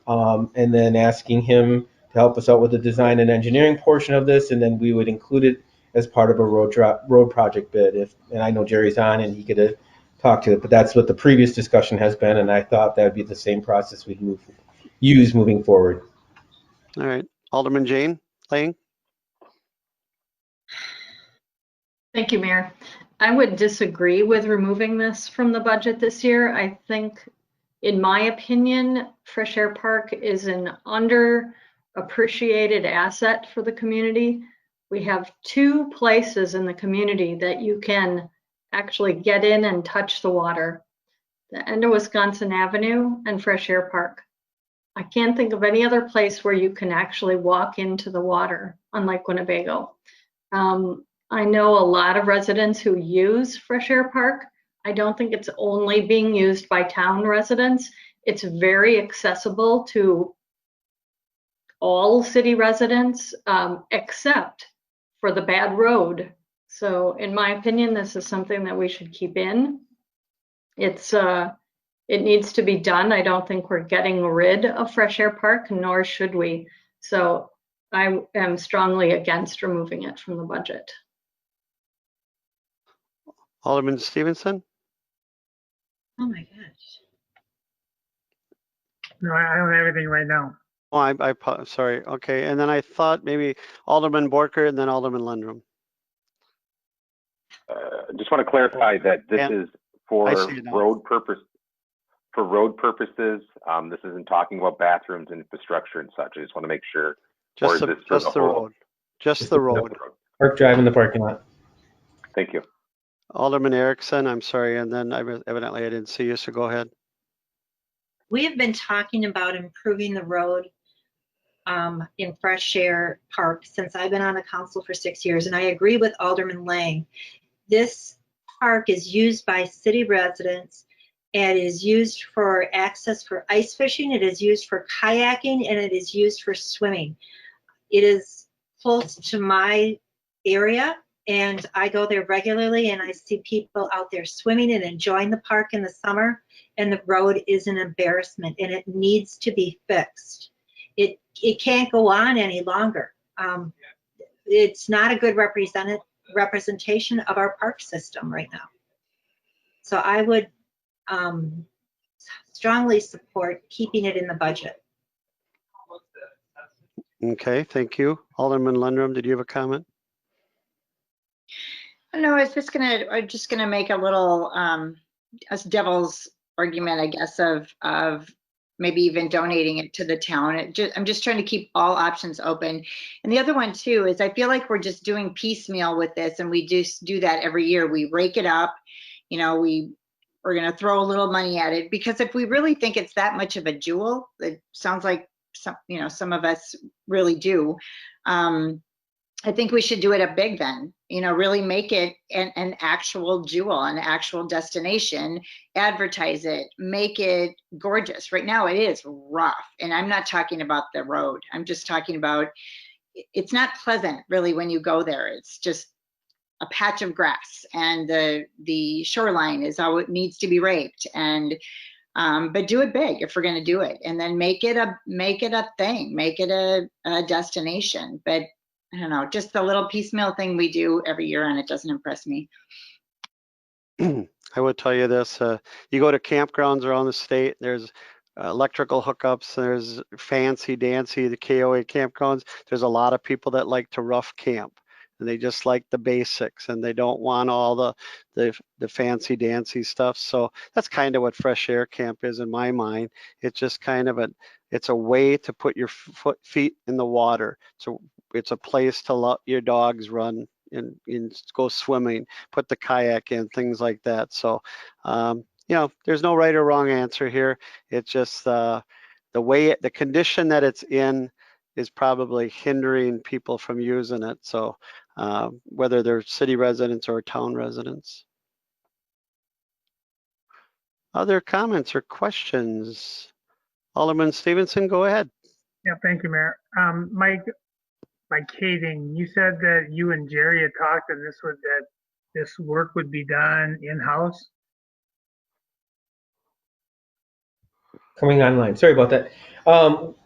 and then asking him to help us out with the design and engineering portion of this, and then we would include it as part of a road project bid. And I know Jerry's on, and he could talk to it, but that's what the previous discussion has been, and I thought that would be the same process we'd use moving forward. All right. Alderman Jane Lang. Thank you, Mayor. I would disagree with removing this from the budget this year. I think, in my opinion, Fresh Air Park is an underappreciated asset for the community. We have two places in the community that you can actually get in and touch the water: the end of Wisconsin Avenue and Fresh Air Park. I can't think of any other place where you can actually walk into the water, unlike Winnebago. I know a lot of residents who use Fresh Air Park. I don't think it's only being used by town residents. It's very accessible to all city residents, except for the bad road. So in my opinion, this is something that we should keep in. It needs to be done. I don't think we're getting rid of Fresh Air Park, nor should we. So I am strongly against removing it from the budget. Alderman Stevenson. Oh my gosh. No, I don't have anything right now. Oh, I sorry. Okay, and then I thought maybe Alderman Borker and then Alderman Lundrum. Just want to clarify that this is for road purpose. For road purposes, this isn't talking about bathrooms, infrastructure, and such. I just want to make sure. Just the road. Just the road. Park Drive in the parking lot. Thank you. Alderman Erickson, I'm sorry, and then evidently I didn't see you, so go ahead. We have been talking about improving the road in Fresh Air Park since I've been on the council for 6 years, and I agree with Alderman Lang. This park is used by city residents, and it is used for access for ice fishing, it is used for kayaking, and it is used for swimming. It is close to my area, and I go there regularly, and I see people out there swimming and enjoying the park in the summer, and the road is an embarrassment, and it needs to be fixed. It can't go on any longer. It's not a good representation of our park system right now. So I would strongly support keeping it in the budget. Okay, thank you. Alderman Lundrum, did you have a comment? No, I'm just gonna make a little as devil's argument, I guess, of maybe even donating it to the town. I'm just trying to keep all options open. And the other one too is I feel like we're just doing piecemeal with this, and we just do that every year. We rake it up, you know, we we're going to throw a little money at it, because if we really think it's that much of a jewel, it sounds like some of us really do. I think we should do it up big then, really make it an actual jewel, an actual destination, advertise it, make it gorgeous. Right now it is rough, and I'm not talking about the road. I'm just talking about, it's not pleasant really when you go there. It's just a patch of grass, and the shoreline is how it needs to be raked. And but do it big if we're going to do it, and then make it a thing, make it a destination. But I don't know, just the little piecemeal thing we do every year, and it doesn't impress me. I would tell you this, you go to campgrounds around the state, there's electrical hookups, there's fancy dancy, the KOA campgrounds. There's a lot of people that like to rough camp, and they just like the basics, and they don't want all the fancy dancy stuff. So that's kind of what Fresh Air Camp is in my mind. It's just kind of it's a way to put your feet in the water. So it's a place to let your dogs run and go swimming, put the kayak in, things like that. So, there's no right or wrong answer here. It's just the condition that it's in is probably hindering people from using it. So whether they're city residents or town residents. Other comments or questions? Alderman Stevenson, go ahead. Yeah, thank you, Mayor. Mike Kading, you said that you and Jerry had talked, and this work would be done in-house. Coming online. Sorry about that.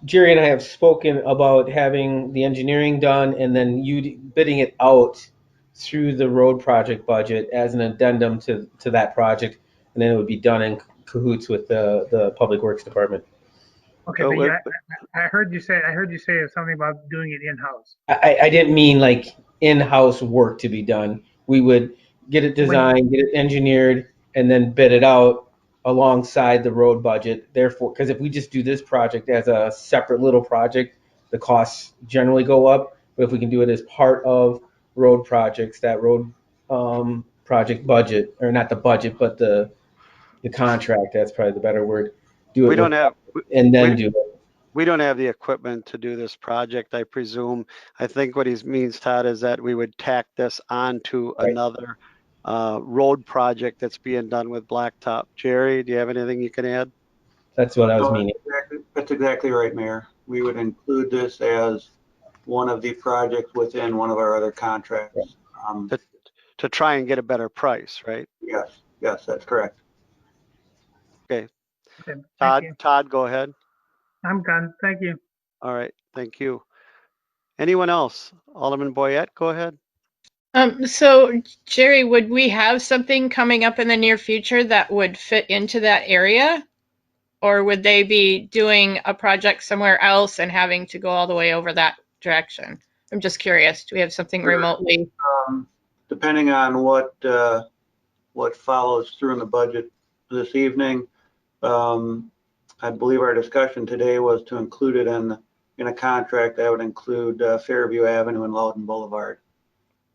Jerry and I have spoken about having the engineering done and then you bidding it out through the road project budget as an addendum to that project, and then it would be done in cahoots with the Public Works Department. Okay, So but I heard you say something about doing it in-house. I didn't mean like in-house work to be done. We would get it designed, get it engineered, and then bid it out alongside the road budget. Therefore, because if we just do this project as a separate little project, the costs generally go up. But if we can do it as part of road projects, that road project budget, or not the budget, but the contract, that's probably the better word. Do it we don't have and then do it. We don't have the equipment to do this project, I presume. I think what he means, Todd, is that we would tack this onto another road project that's being done with Blacktop. Jerry, do you have anything you can add? That's what I was meaning. That's exactly right, Mayor. We would include this as one of the projects within one of our other contracts. To try and get a better price, right? Yes, that's correct. Okay. Thank you. Todd, go ahead. I'm done. Thank you. All right, thank you. Anyone else? Alderman Boyette, go ahead. So Jerry, would we have something coming up in the near future that would fit into that area? Or would they be doing a project somewhere else and having to go all the way over that direction? I'm just curious. Do we have something remotely? Depending on what follows through in the budget this evening, I believe our discussion today was to include it in a contract that would include Fairview Avenue and Loudon Boulevard.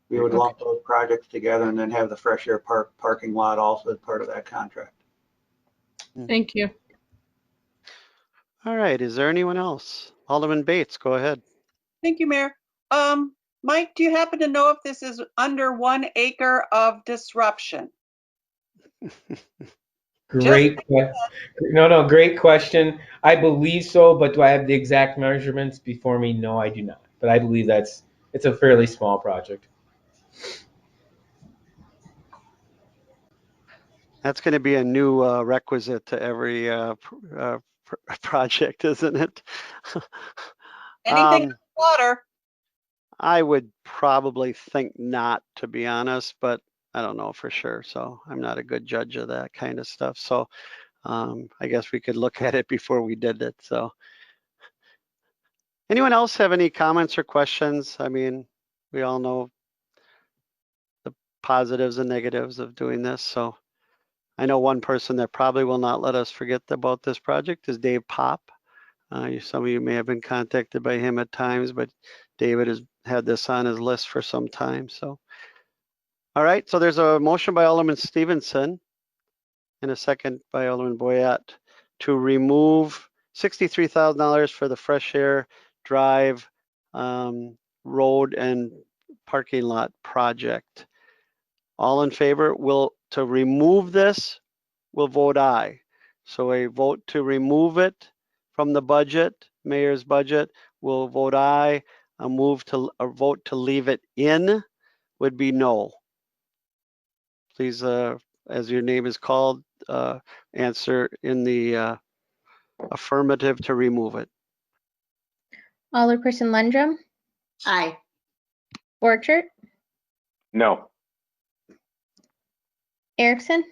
We would lump those projects together and then have the Fresh Air Park parking lot also as part of that contract. Thank you. All right, is there anyone else? Alderman Bates, go ahead. Thank you, Mayor. Mike, do you happen to know if this is under 1 acre of disruption? Great question. I believe so, but do I have the exact measurements before me? No, I do not. But I believe it's a fairly small project. That's going to be a new requisite to every project, isn't it? Anything water? I would probably think not, to be honest, but I don't know for sure. So I'm not a good judge of that kind of stuff. So I guess we could look at it before we did it. So anyone else have any comments or questions? I mean, we all know the positives and negatives of doing this. So I know one person that probably will not let us forget about this project is Dave Pop. Some of you may have been contacted by him at times, but David has had this on his list for some time. So, all right, so there's a motion by Alderman Stevenson and a second by Alderman Boyette to remove $63,000 for the Fresh Air Drive road and parking lot project. All in favor to remove this will vote aye. So a vote to remove it from the budget, mayor's budget, will vote aye. A vote to leave it in would be no. Please, as your name is called, answer in the affirmative to remove it. Alderperson Lundrum, Aye. Borchert, No. Erickson,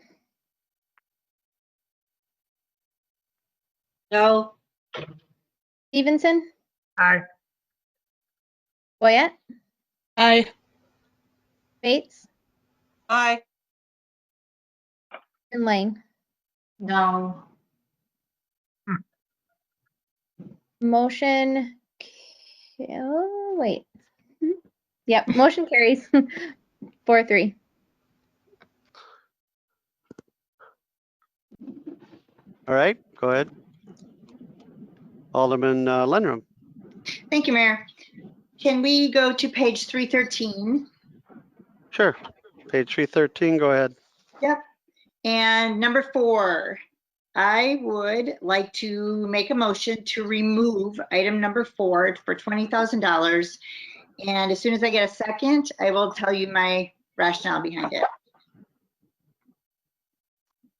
No. Stevenson, Aye. Boyette, Aye. Bates, Aye. and Lang. No. Motion, oh, wait. Yep, motion carries 4-3. All right, go ahead. Alderman Lundrum. Thank you, Mayor. Can we go to page 313? Sure. Page 313, go ahead. Yep. And number 4, I would like to make a motion to remove item number 4 for $20,000. And as soon as I get a second, I will tell you my rationale behind it.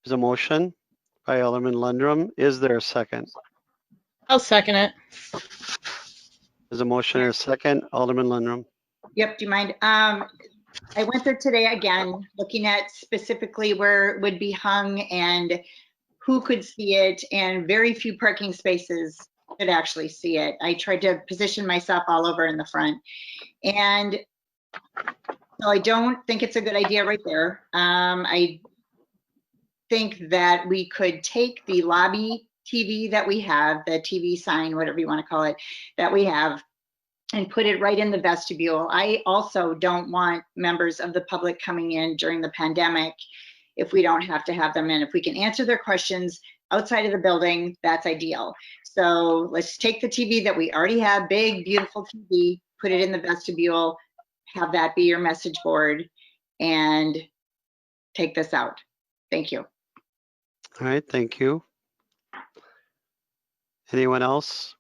There's a motion by Alderman Lundrum. Is there a second? I'll second it. There's a motion and a second. Alderman Lundrum. Yep, do you mind? I went there today again, looking at specifically where it would be hung and who could see it, and very few parking spaces could actually see it. I tried to position myself all over in the front. And so I don't think it's a good idea right there. I think that we could take the lobby TV that we have, the TV sign, whatever you want to call it, that we have, and put it right in the vestibule. I also don't want members of the public coming in during the pandemic if we don't have to have them in. If we can answer their questions outside of the building, that's ideal. So let's take the TV that we already have, big, beautiful TV, put it in the vestibule, have that be your message board, and take this out. Thank you. All right, thank you. Anyone else?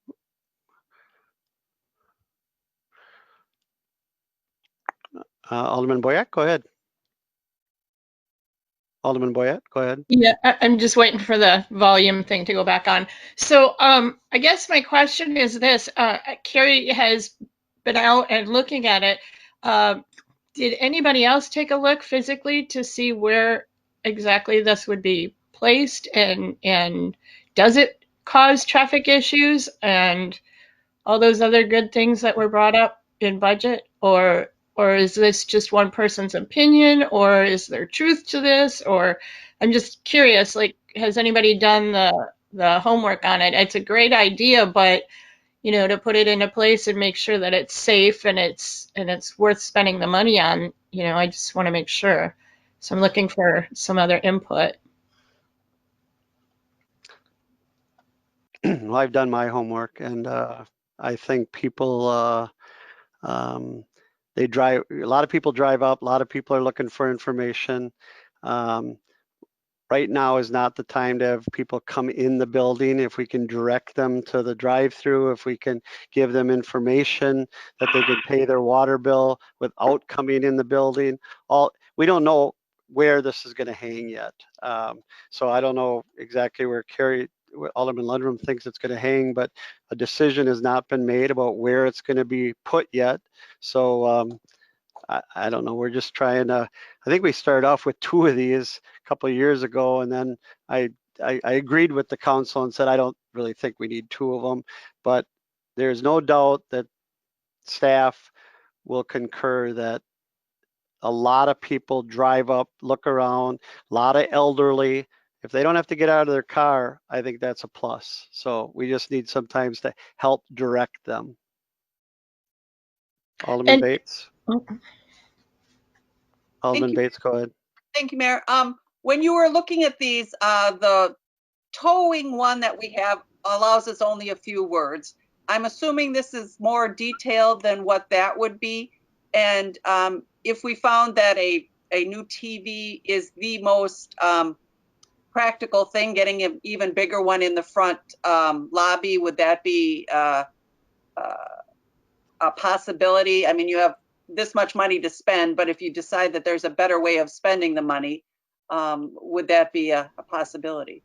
Alderman Boyette, go ahead. Alderman Boyette, go ahead. Yeah, I'm just waiting for the volume thing to go back on. So I guess my question is this. Carrie has been out and looking at it. Did anybody else take a look physically to see where exactly this would be placed, and does it cause traffic issues and all those other good things that were brought up in budget? Or is this just one person's opinion, or is there truth to this? Or I'm just curious, like, has anybody done the homework on it? It's a great idea, but you know, to put it into place and make sure that it's safe and it's worth spending the money on, you know, I just want to make sure. So I'm looking for some other input. Well, I've done my homework, and I think people, a lot of people drive up, a lot of people are looking for information. Right now is not the time to have people come in the building. If we can direct them to the drive-through, if we can give them information that they can pay their water bill without coming in the building. We don't know where this is going to hang yet. So I don't know exactly where Alderman Lundrum thinks it's going to hang, but a decision has not been made about where it's going to be put yet. So I don't know. We're just trying to, I think we started off with 2 of these a couple of years ago, and then I agreed with the council and said, I don't really think we need 2 of them, but there's no doubt that staff will concur that a lot of people drive up, look around, a lot of elderly. If they don't have to get out of their car, I think that's a plus. So we just need sometimes to help direct them. Alderman And Bates. Alderman Bates, go ahead. Thank you, Mayor. when you were looking at these, the towing one that we have allows us only a few words. I'm assuming this is more detailed than what that would be. And if we found that a new TV is the most practical thing, getting an even bigger one in the front lobby, would that be a possibility? I mean, you have this much money to spend, but if you decide that there's a better way of spending the money, would that be a possibility?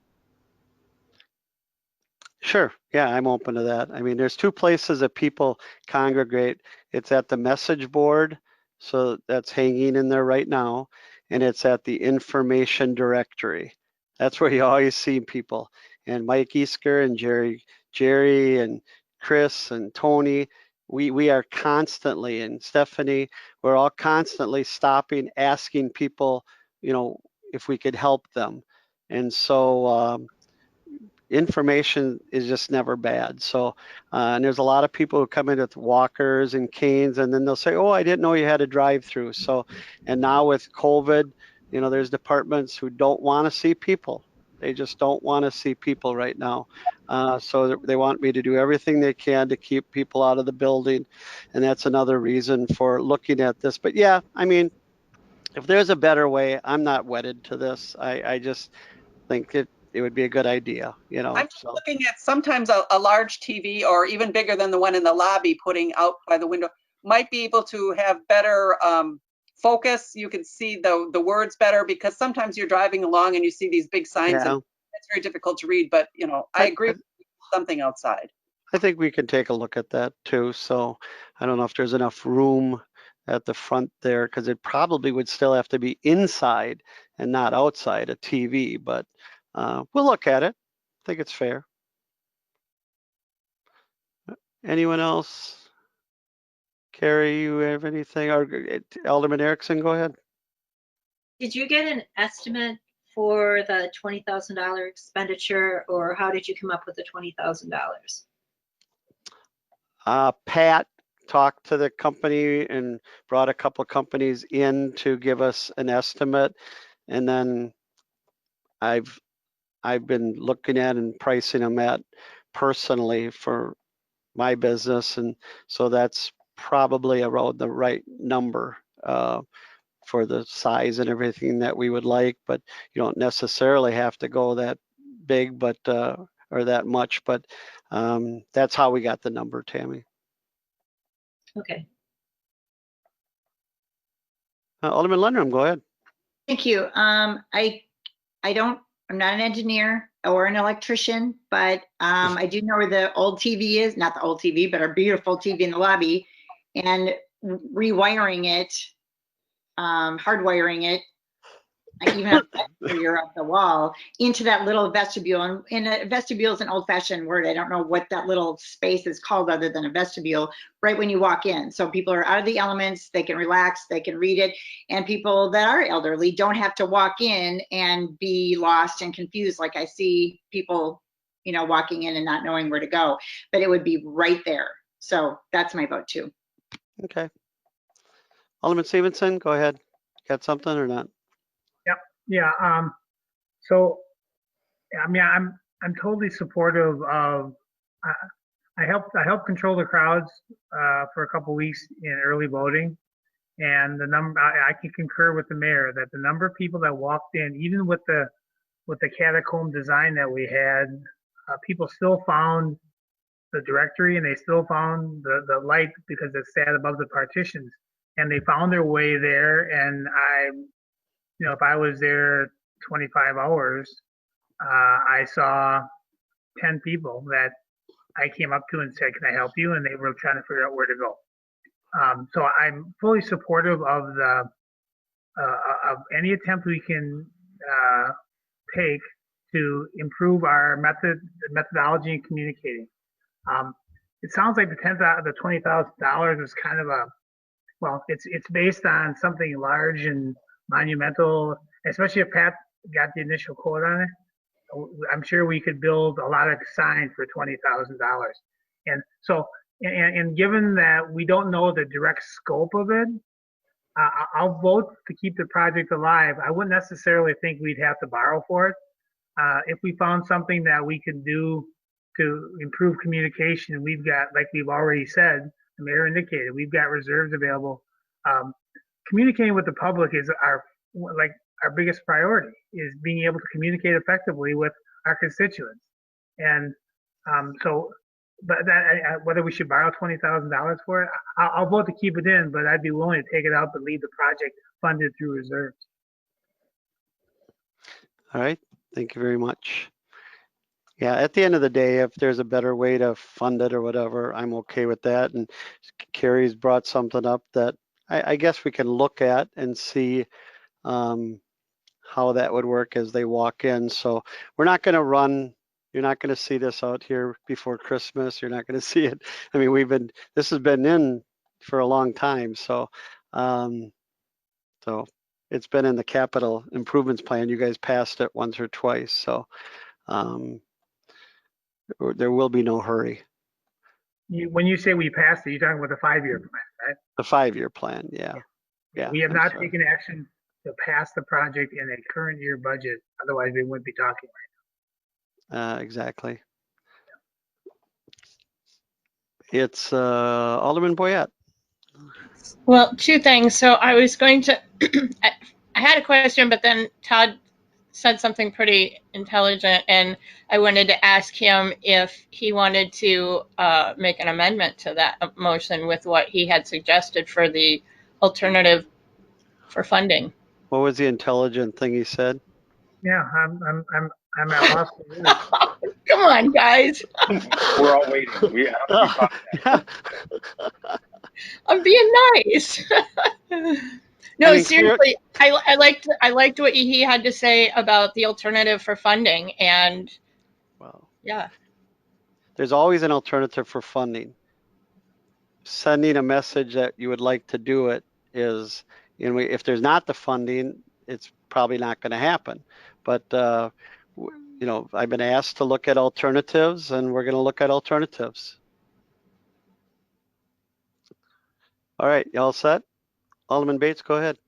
Sure. Yeah, I'm open to that. I mean, there's two places that people congregate. It's at the message board, so that's hanging in there right now, and it's at the information directory. That's where you always see people. And Mike Easker and Jerry and Chris and Tony, we are constantly, and Stephanie, we're all constantly stopping, asking people, you know, if we could help them. And so information is just never bad. So, and there's a lot of people who come in with walkers and canes, and then they'll say, "Oh, I didn't know you had a drive-through." So, and now with COVID, you know, there's departments who don't want to see people. They just don't want to see people right now. So they want me to do everything they can to keep people out of the building, and that's another reason for looking at this. But yeah, I mean, if there's a better way, I'm not wedded to this. I just think it would be a good idea, you know. I'm just So looking at sometimes a large TV or even bigger than the one in the lobby putting out by the window might be able to have better focus. You can see the words better, because sometimes you're driving along and you see these big signs yeah, and it's very difficult to read, but you know, I agree with something outside. I think we can take a look at that too. So I don't know if there's enough room at the front there, because it probably would still have to be inside and not outside a TV, but we'll look at it. I think it's fair. Anyone else? Carrie, you have anything? Or Alderman Erickson, go ahead. Did you get an estimate for the $20,000 expenditure, or how did you come up with the $20,000? Pat talked to the company and brought a couple of companies in to give us an estimate, and then I've been looking at and pricing them at personally for my business, and so that's probably around the right number for the size and everything that we would like. But you don't necessarily have to go that big, but or that much. But that's how we got the number, Tammy. Okay. Alderman Lundrum, go ahead. Thank you. I'm not an engineer or an electrician, but I do know where the old TV is, not the old TV, but our beautiful TV in the lobby, and rewiring it, hardwiring it, I even have a figure up the wall into that little vestibule. And a vestibule is an old-fashioned word. I don't know what that little space is called other than a vestibule, right when you walk in. So people are out of the elements, they can relax, they can read it. And people that are elderly don't have to walk in and be lost and confused like I see people, you know, walking in and not knowing where to go. But it would be right there. So that's my vote too. Okay. Alderman Stevenson, go ahead. Got something or not? Yeah. So, I mean, I'm totally supportive of. I helped control the crowds for a couple weeks in early voting, and the number I can concur with the mayor that the number of people that walked in, even with the catacomb design that we had, people still found the directory and they still found the light because it sat above the partitions, and they found their way there. And you know, if I was there 25 hours, I saw 10 people that I came up to and said, "Can I help you?" And they were trying to figure out where to go. So I'm fully supportive of of any attempt we can take to improve our methodology in communicating. It sounds like the $20,000 is kind of well, it's based on something large and monumental, especially if Pat got the initial quote on it. I'm sure we could build a lot of signs for $20,000. And so, and given that we don't know the direct scope of it, I'll vote to keep the project alive. I wouldn't necessarily think we'd have to borrow for it. If we found something that we could do to improve communication, we've got, like we've already said, the mayor indicated, we've got reserves available. Communicating with the public is our biggest priority, is being able to communicate effectively with our constituents. And but whether we should borrow $20,000 for it, I'll vote to keep it in, but I'd be willing to take it out but leave the project funded through reserves. All right, thank you very much. Yeah, at the end of the day, if there's a better way to fund it or whatever, I'm okay with that. And Carrie's brought something up that I guess we can look at and see how that would work as they walk in. So we're not going to run. You're not going to see this out here before Christmas. You're not going to see it. I mean, this has been in for a long time. So it's been in the capital improvements plan. You guys passed it once or twice. So there will be no hurry. When you say we passed it, you're talking about the 5-year plan, right? The 5-year plan, yeah. We have not taken action to pass the project in a current year budget. Otherwise, we wouldn't be talking right now. Exactly. It's Alderman Boyette. Well, two things. So I was going to, I had a question, but then Todd said something pretty intelligent, and I wanted to ask him if he wanted to make an amendment to that motion with what he had suggested for the alternative for funding. What was the intelligent thing he said? Yeah, I'm at loss for words. Come on, guys. We're all waiting. We caught that. I'm being nice. No, I mean, seriously, I liked what he had to say about the alternative for funding, and well, yeah. There's always an alternative for funding. Sending a message that you would like to do it is, if there's not the funding, it's probably not going to happen. But I've been asked to look at alternatives, and we're going to look at alternatives. All right, y'all set? Alderman Bates, go ahead.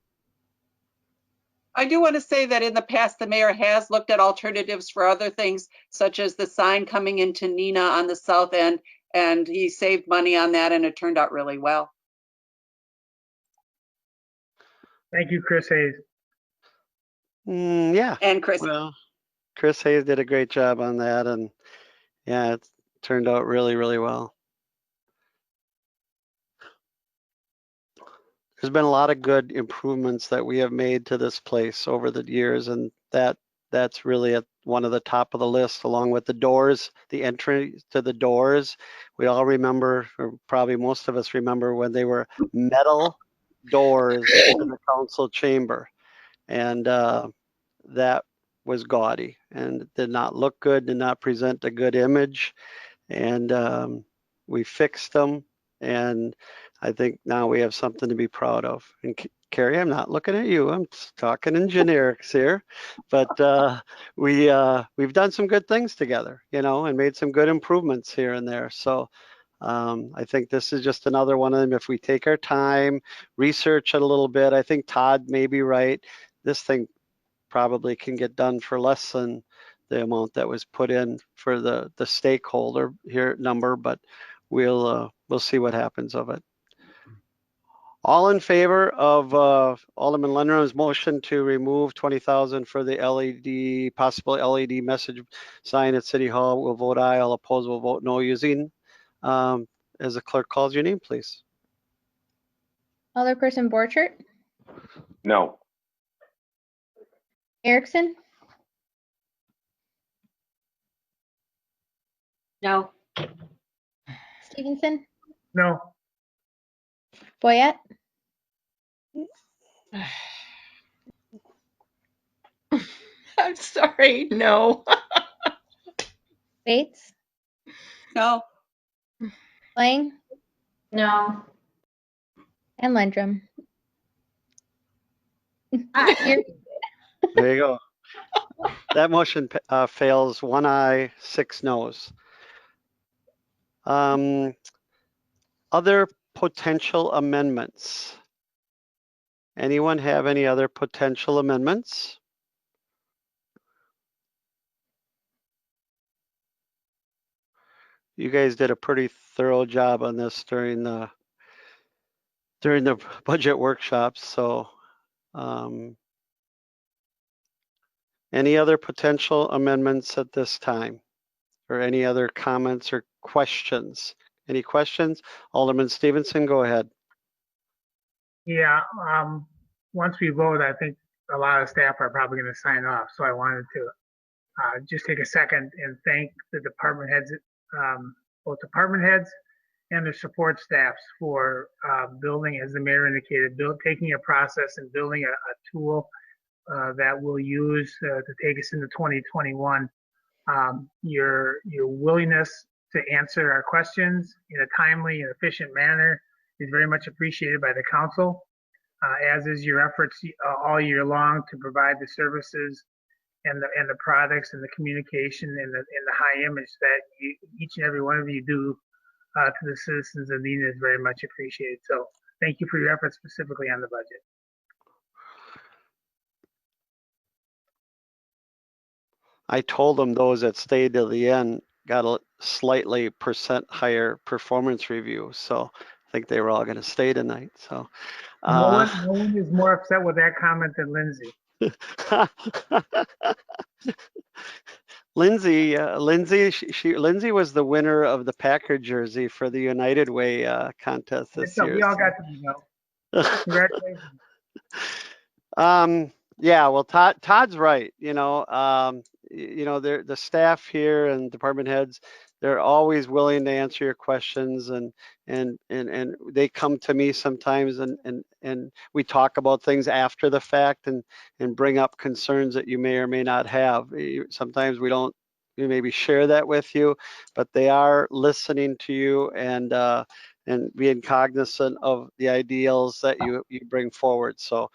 I do want to say that in the past, the mayor has looked at alternatives for other things, such as the sign coming into Neenah on the south end, and he saved money on that, and it turned out really well. Thank you, Chris Hayes. Yeah. And Chris. Well, Chris Hayes did a great job on that, and yeah, it turned out really, really well. There's been a lot of good improvements that we have made to this place over the years, and that's really at one of the top of the list, along with the doors, the entry to the doors. We all remember, or probably most of us remember, when they were metal doors to the council chamber, and that was gaudy and did not look good, did not present a good image, and we fixed them, and I think now we have something to be proud of. And Carrie, I'm not looking at you. I'm talking in generics here, but we've done some good things together, and made some good improvements here and there. So I think this is just another one of them. If we take our time, research it a little bit, I think Todd may be right. This thing probably can get done for less than the amount that was put in for the stakeholder here number, but we'll see what happens of it. All in favor of Alderman Lundgren's motion to remove $20,000 for the possible LED message sign at City Hall will vote aye. All opposed will vote no. Using, as the clerk calls your name, please. Alderperson Borchert, No. Erickson, No. Stevenson, No. Boyette, I'm sorry, no. Bates, No. Lang, No. and Lundgren. There you go. That motion fails. 1 aye, 6 noes. Other potential amendments. Anyone have any other potential amendments? You guys did a pretty thorough job on this during the budget workshops. So any other potential amendments at this time, or any other comments or questions? Any questions? Alderman Stevenson, go ahead. Yeah, once we vote, I think a lot of staff are probably going to sign off. So I wanted to just take a second and thank the department heads, both department heads and their support staffs for building, as the mayor indicated, taking a process and building a tool that we'll use to take us into 2021. Your willingness to answer our questions in a timely and efficient manner is very much appreciated by the council, as is your efforts all year long to provide the services and the products and the communication and the high image that each and every one of you do to the citizens of Neenah is very much appreciated. So thank you for your efforts specifically on the budget. I told them those that stayed till the end got a slightly % higher performance review. So I think they were all going to stay tonight. So no one is more upset with that comment than Lindsay. Lindsay was the winner of the Packer jersey for the United Way contest this year. We all got to know. Congratulations. Yeah, well, Todd's right. The staff here and department heads, they're always willing to answer your questions, and they come to me sometimes, and we talk about things after the fact and bring up concerns that you may or may not have. Sometimes we maybe share that with you, but they are listening to you and being cognizant of the ideals that you bring forward. So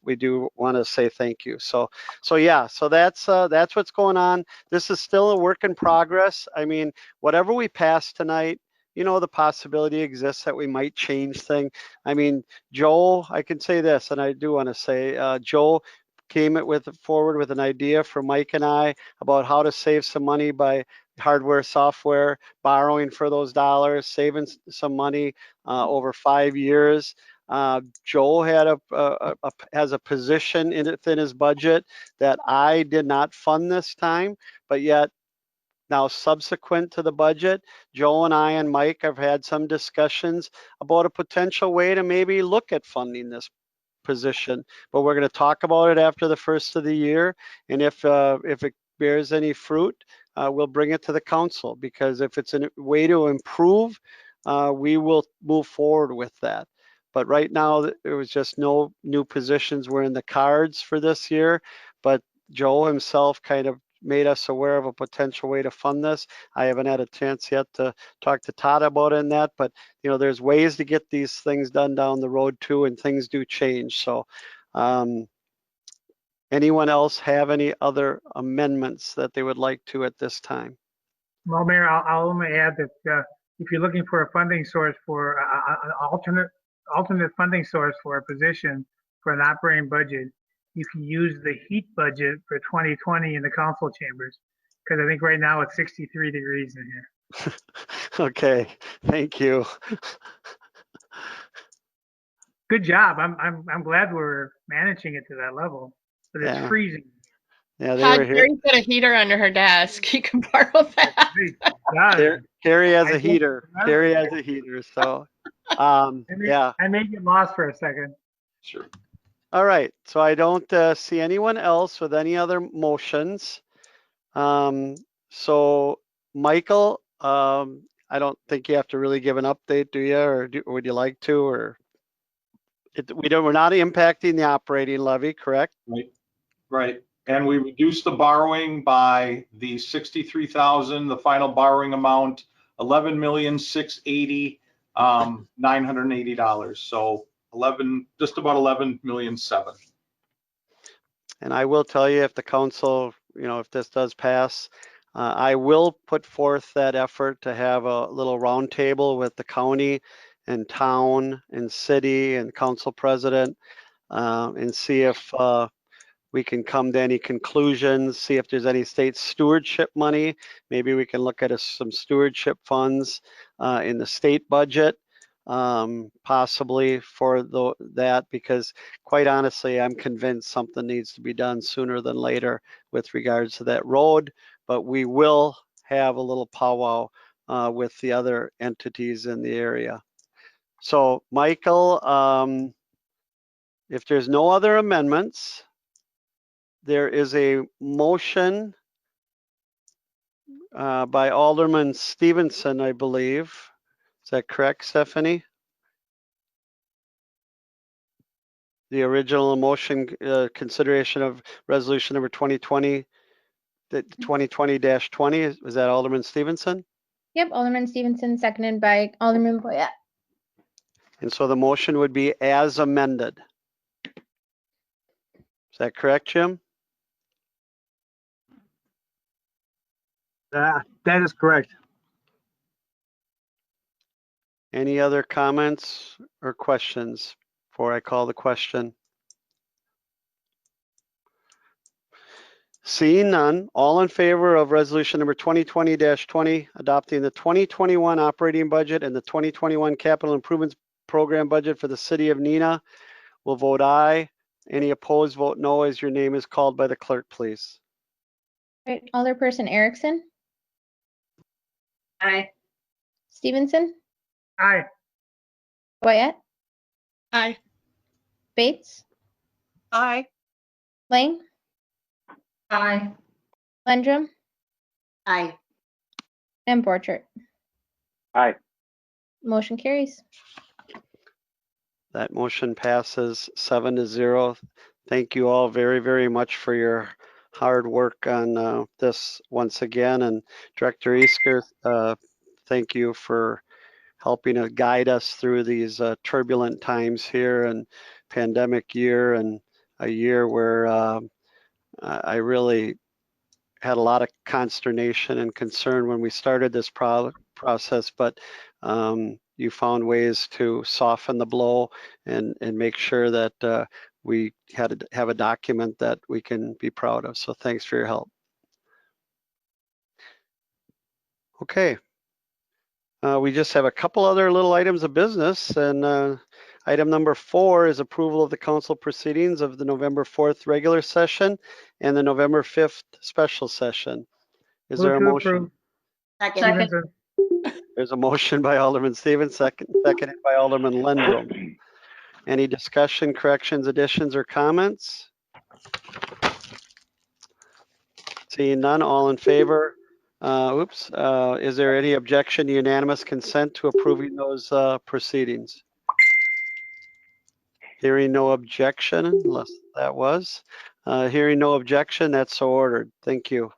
we do want to say thank you. So that's what's going on. This is still a work in progress. I mean, whatever we pass tonight, the possibility exists that we might change things. I mean, Joel, I can say this, and I do want to say, Joel came forward with an idea for Mike and I about how to save some money by hardware, software, borrowing for those dollars, saving some money over 5 years. Joel has a position within his budget that I did not fund this time, but yet now subsequent to the budget, Joel and I and Mike have had some discussions about a potential way to maybe look at funding this position, but we're going to talk about it after the first of the year, and if it bears any fruit, we'll bring it to the council, because if it's a way to improve, we will move forward with that. But right now, there was just no new positions were in the cards for this year, but Joel himself kind of made us aware of a potential way to fund this. I haven't had a chance yet to talk to Todd about it in that, but there's ways to get these things done down the road too, and things do change. So anyone else have any other amendments that they would like to at this time? Well, Mayor, I'll only add that if you're looking for a funding source for an alternate funding source for a position for an operating budget, you can use the heat budget for 2020 in the council chambers, because I think right now it's 63 degrees in here. Okay, thank you. Good job. I'm glad we're managing it to that level, but it's freezing. Yeah, they Todd, were here. Carrie's got a heater under her desk. You can borrow that. Carrie has a heater. Carrie has a heater. So, yeah. I may get lost for a second. Sure. All right. So I don't see anyone else with any other motions. So, Michael, I don't think you have to really give an update, do you? Or would you like to? Or we're not impacting the operating levy, correct? Right. And we reduced the borrowing by the 63,000, the final borrowing amount, $11,680,980. So just about 11,000,007. And I will tell you, if the council, if this does pass, I will put forth that effort to have a little roundtable with the county and town and city and council president and see if we can come to any conclusions, see if there's any state stewardship money. Maybe we can look at some stewardship funds in the state budget, possibly for that, because quite honestly, I'm convinced something needs to be done sooner than later with regards to that road, but we will have a little powwow with the other entities in the area. So Michael, if there's no other amendments, there is a motion by Alderman Stevenson, I believe. Is that correct, Stephanie? The original motion, consideration of resolution number 2020, 2020-20. Was that Alderman Stevenson? Yep, Alderman Stevenson, seconded by Alderman Boyette. And so the motion would be as amended. Is that correct, Jim? That is correct. Any other comments or questions before I call the question? Seeing none, all in favor of resolution number 2020-20, adopting the 2021 operating budget and the 2021 capital improvements program budget for the city of Neenah will vote aye. Any opposed, vote no as your name is called by the clerk, please. Right, Alderperson Erickson, Aye. Stevenson, Aye. Boyette, Aye. Bates, Aye. Lang, Aye. Landrum, Aye. and Borchert. Aye. Motion carries. That motion passes 7-0. Thank you all very, very much for your hard work on this once again. And Director Easker, thank you for helping to guide us through these turbulent times here and pandemic year, and a year where I really had a lot of consternation and concern when we started this process, but you found ways to soften the blow and make sure that we had to have a document that we can be proud of. So thanks for your help. Okay. We just have a couple other little items of business, and item number 4 is approval of the council proceedings of the November 4th regular session and the November 5th special session. Is there a Move to motion? approve. Second. Stevenson. There's a motion by Alderman Stevens, seconded by Alderman Lendrum. Any discussion, corrections, additions, or comments? Seeing none, all in favor? Is there any objection to unanimous consent to approving those proceedings? Hearing no objection, unless that was. Hearing no objection, that's so ordered. Thank you.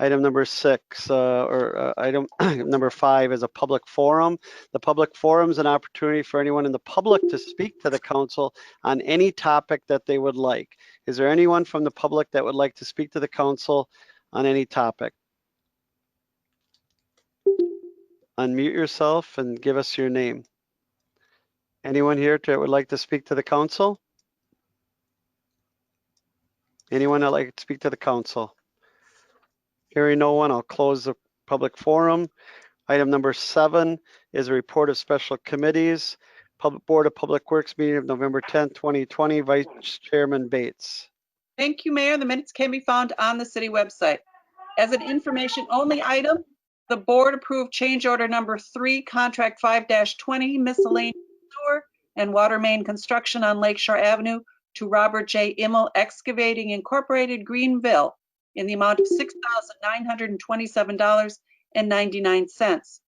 Item number 6, item number 5 is a public forum. The public forum is an opportunity for anyone in the public to speak to the council on any topic that they would like. Is there anyone from the public that would like to speak to the council on any topic? Unmute yourself and give us your name. Anyone here that would like to speak to the council? Anyone that would like to speak to the council? Hearing no one, I'll close the public forum. Item number 7 is a report of special committees. Public Board of Public Works meeting of November 10th, 2020, Vice Chairman Bates. Thank you, Mayor. The minutes can be found on the city website. As an information-only item, the board approved change order number 3, contract 5-20, miscellaneous sewer and water main construction on Lakeshore Avenue to Robert J. Immel Excavating Incorporated, Greenville, in the amount of $6,927.99.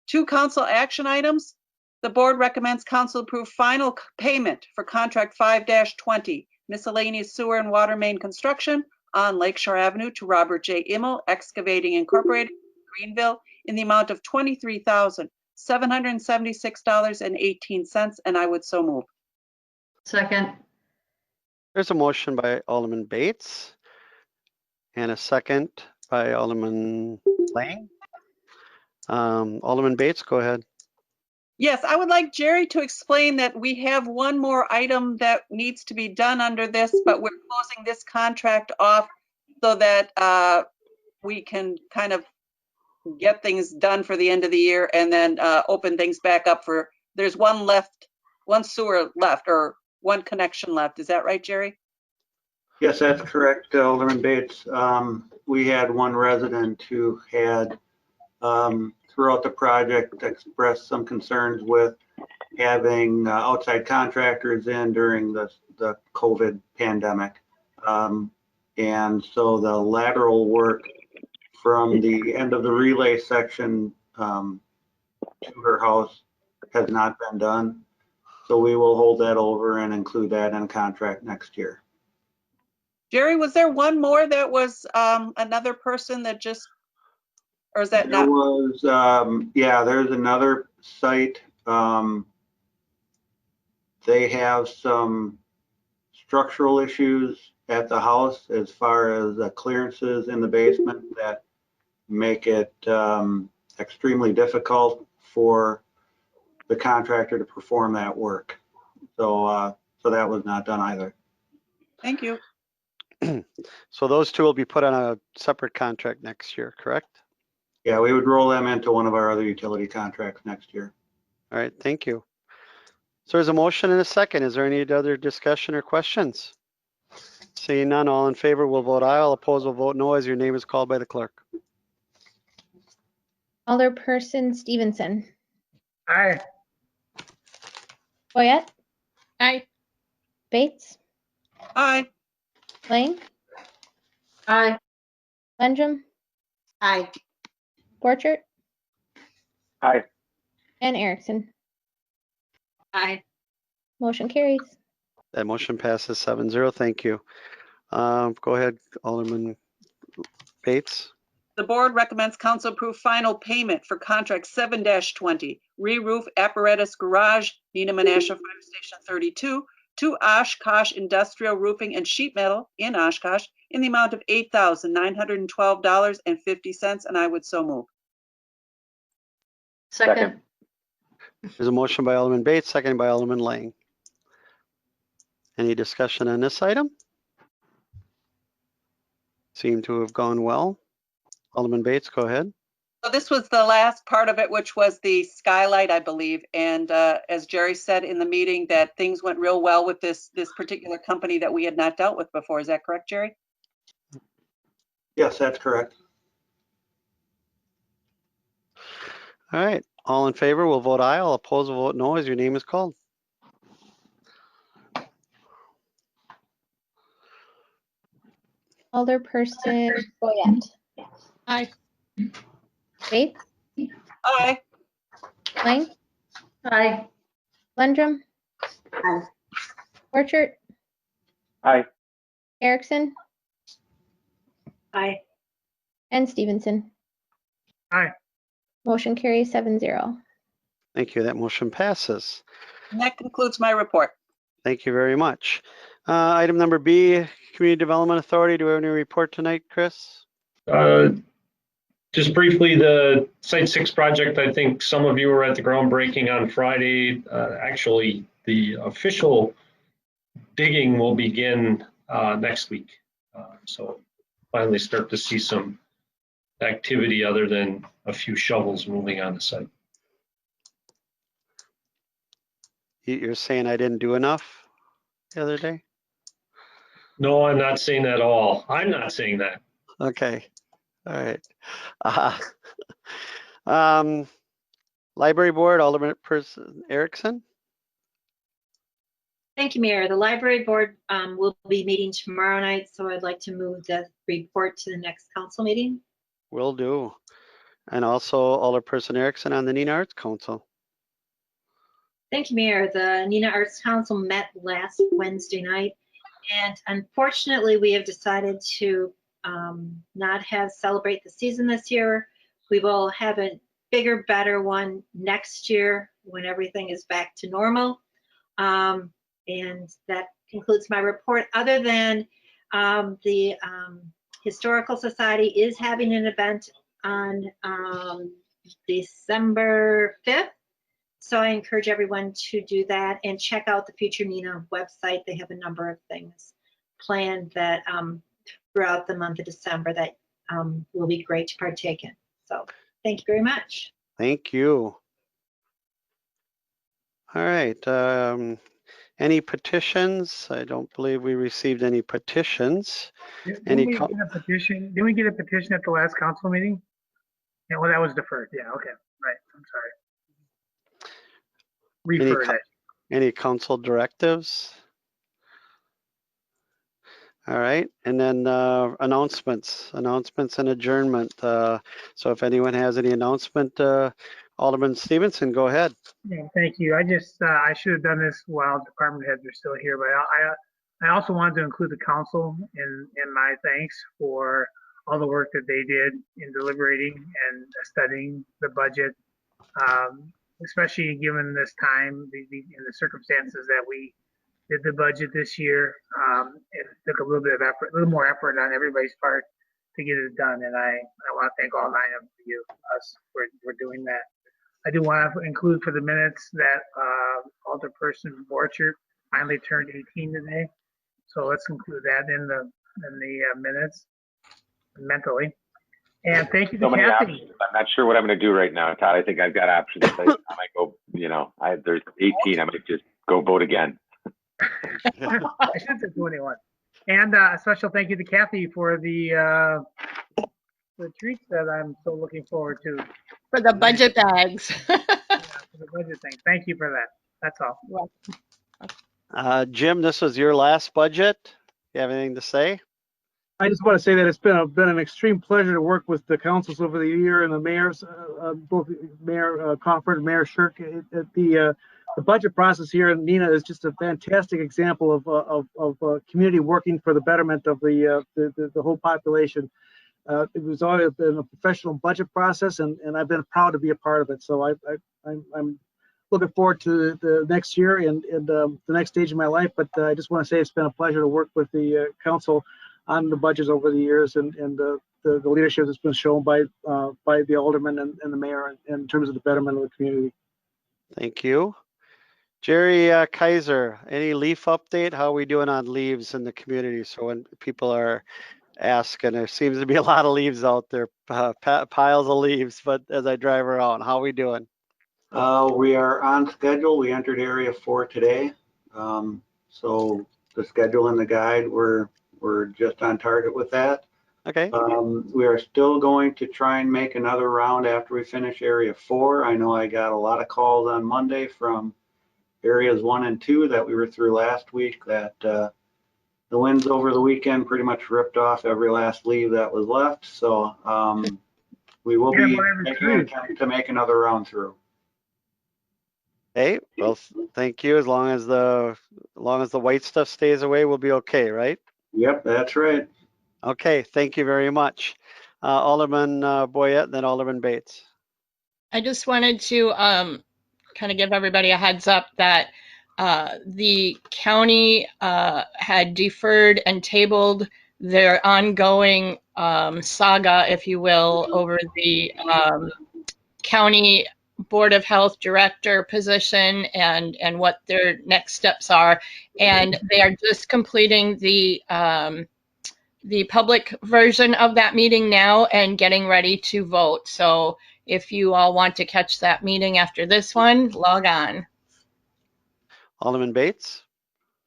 2 council action items. The board recommends council approve final payment for contract 5-20, miscellaneous sewer and water main construction on Lakeshore Avenue to Robert J. Immel Excavating Incorporated, Greenville, in the amount of $23,776.18, and I would so move. Second. There's a motion by Alderman Bates and a second by Alderman Lang. Alderman Bates, go ahead. Yes, I would like Jerry to explain that we have one more item that needs to be done under this, but we're closing this contract off so that we can kind of get things done for the end of the year and then open things back up for, there's one sewer left or one connection left. Is that right, Jerry? Yes, that's correct, Alderman Bates. We had one resident who had, throughout the project, expressed some concerns with having outside contractors in during the COVID pandemic. And so the lateral work from the end of the relay section to her house has not been done. So we will hold that over and include that in a contract next year. Jerry, was there one more that was another person that just, or is that There not? was, yeah, there's another site. They have some structural issues at the house as far as clearances in the basement that make it extremely difficult for the contractor to perform that work. So, so that was not done either. Thank you. So those two will be put on a separate contract next year, correct? Yeah, we would roll them into one of our other utility contracts next year. All right, thank you. So there's a motion and a second. Is there any other discussion or questions? Seeing none, all in favor will vote aye, all opposed will vote no as your name is called by the clerk. Alderperson Stevenson. Aye. Boyette, Aye. Bates, Aye. Lang, Aye. Landrum, Aye. Borchert, Aye. and Erickson. Aye. Motion carries. That motion passes 7-0. Thank you. Go ahead, Alderman Bates. The board recommends council approve final payment for contract 7-20, re-roof apparatus garage, Neenah Menasha Fire Station 32, to Oshkosh Industrial Roofing and Sheet Metal in Oshkosh in the amount of $8,912.50, and I would so move. Second. There's a motion by Alderman Bates, seconded by Alderman Lang. Any discussion on this item? Seem to have gone well. Alderman Bates, go ahead. So this was the last part of it, which was the skylight, I believe. And as Jerry said in the meeting, that things went real well with this particular company that we had not dealt with before. Is that correct, Jerry? Yes, that's correct. All right, all in favor will vote aye, all opposed will vote no as your name is called. Alderperson Boyette. Aye. Bates, Aye. Lang, Aye. Landrum, Aye. Borchert, Aye. Erickson, Aye. and Stevenson. Aye. Motion carries 7-0. Thank you, that motion passes. And that concludes my report. Thank you very much. Item number B, Community Development Authority. Do we have any report tonight, Chris? Just briefly, the Site 6 project, I think some of you were at the groundbreaking on Friday. Actually, the official digging will begin next week. So finally start to see some activity other than a few shovels moving on the site. You're saying I didn't do enough the other day? No, I'm not saying that at all. I'm not saying that. Okay, all right. Library Board, Alderperson Erickson. Thank you, Mayor. The library board will be meeting tomorrow night, so I'd like to move the report to the next council meeting. Will do. And also Alderperson Erickson on the Neenah Arts Council. Thank you, Mayor. The Neenah Arts Council met last Wednesday night, and unfortunately, we have decided to not celebrate the season this year. We will have a bigger, better one next year when everything is back to normal. And that concludes my report, other than the Historical Society is having an event on December 5th So I encourage everyone to do that and check out the Future Neenah website. They have a number of things planned that throughout the month of December that will be great to partake in. So thank you very much. Thank you. All right. Any petitions? I don't believe we received any petitions. Didn't we get a petition? Didn't we get a petition at the last council meeting? Yeah, well, that was deferred. Yeah, okay, right. I'm sorry. Referred it. Any council directives? All right, and then announcements and adjournment. So if anyone has any announcement, Alderman Stevenson, go ahead. Yeah, thank you. I should have done this while department heads are still here, but I also wanted to include the council in my thanks for all the work that they did in deliberating and studying the budget, especially given this time in the circumstances that we did the budget this year. It took a little bit of effort, a little more effort on everybody's part to get it done, and I want to thank all 9 of us for doing that. I do want to include for the minutes that Alderperson Borchert finally turned 18 today, so let's include that in the minutes mentally. And thank you to So many Kathy. options. I'm not sure what I'm going to do right now, Todd. I think I've got options. I might go, there's 18. I might just go vote again. I shouldn't say 21. And a special thank you to Kathy for the treats that I'm so looking forward to. For the budget bags. Yeah, for the budget thing. Thank you for that. That's all. Jim, this was your last budget. You have anything to say? I just want to say that it's been an extreme pleasure to work with the councils over the year and the mayors, both Mayor Crawford and Mayor Shirk. The budget process here in Neenah is just a fantastic example of community working for the betterment of the whole population. It was always been a professional budget process, and I've been proud to be a part of it. So I'm looking forward to the next year and the next stage of my life. But I just want to say it's been a pleasure to work with the council on the budgets over the years and the leadership that's been shown by the alderman and the mayor in terms of the betterment of the community. Thank you. Jerry Kaiser, any leaf update? How are we doing on leaves in the community? So when people are asking, there seems to be a lot of leaves out there, piles of leaves, but as I drive around, how are we doing? We are on schedule. We entered area 4 today. So the schedule and the guide, we're just on target with that. Okay. We are still going to try and make another round after we finish area 4. I know I got a lot of calls on Monday from areas 1 and 2 that we were through last week that the winds over the weekend pretty much ripped off every last leaf that was left. So we will be making an attempt to make another round through. Hey, well, thank you. As long as the white stuff stays away, we'll be okay, right? Yep, that's right. Okay, thank you very much. Alderman Boyette and then Alderman Bates. I just wanted to kind of give everybody a heads up that the county had deferred and tabled their ongoing saga, if you will, over the county Board of Health director position and what their next steps are. And they are just completing the public version of that meeting now and getting ready to vote. So if you all want to catch that meeting after this one, log on. Alderman Bates.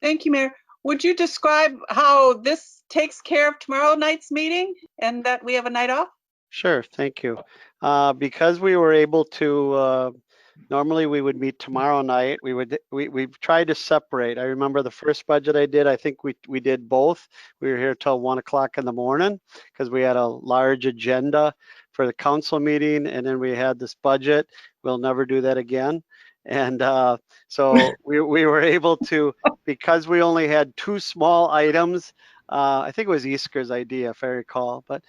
Thank you, Mayor. Would you describe how this takes care of tomorrow night's meeting and that we have a night off? Sure, thank you. Because we were able to, normally we would meet tomorrow night. We've tried to separate. I remember the first budget I did, I think we did both. We were here till 1 o'clock in the morning because we had a large agenda for the council meeting, and then we had this budget. We'll never do that again. And so we were able to, because we only had 2 small items, I think it was Isker's idea, if I recall, but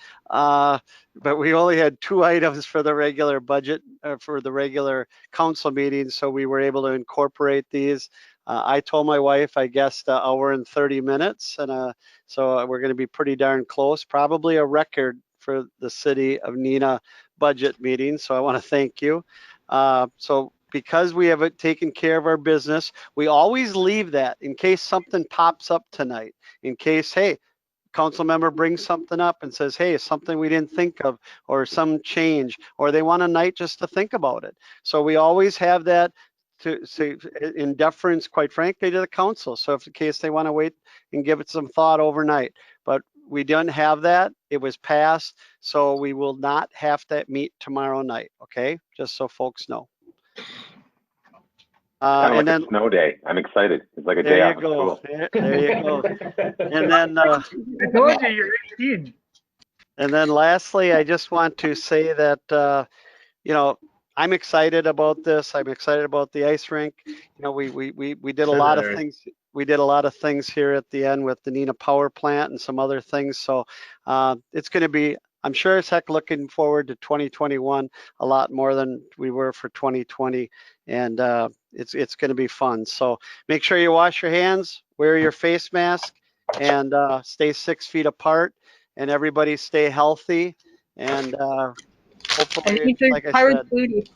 we only had 2 items for the regular budget, for the regular council meeting, so we were able to incorporate these. I told my wife I guessed an hour and 30 minutes, and so we're going to be pretty darn close, probably a record for the city of Neenah budget meeting, so I want to thank you. So because we have taken care of our business, we always leave that in case something pops up tonight, in case, hey, council member brings something up and says, hey, something we didn't think of, or some change, or they want a night just to think about it. So we always have that to say in deference, quite frankly, to the council. So if in case they want to wait and give it some thought overnight, but we didn't have that. It was passed. So we will not have to meet tomorrow night. Okay. Just so folks know. Kind of And like then a snow day. I'm excited. It's like a there day you off of go. school. There you go. And then, I told you, you're 18. and then lastly, I just want to say that, you know, I'm excited about this. I'm excited about the ice rink. You know, we did a lot of things. We did a lot of things here at the end with the Neenah power plant and some other things. So it's going to be, I'm sure as heck looking forward to 2021 a lot more than we were for 2020. And it's going to be fun. So make sure you wash your hands, wear your face mask, and stay 6 feet apart. And everybody stay healthy. And I hopefully, need your like I pirate said, booty.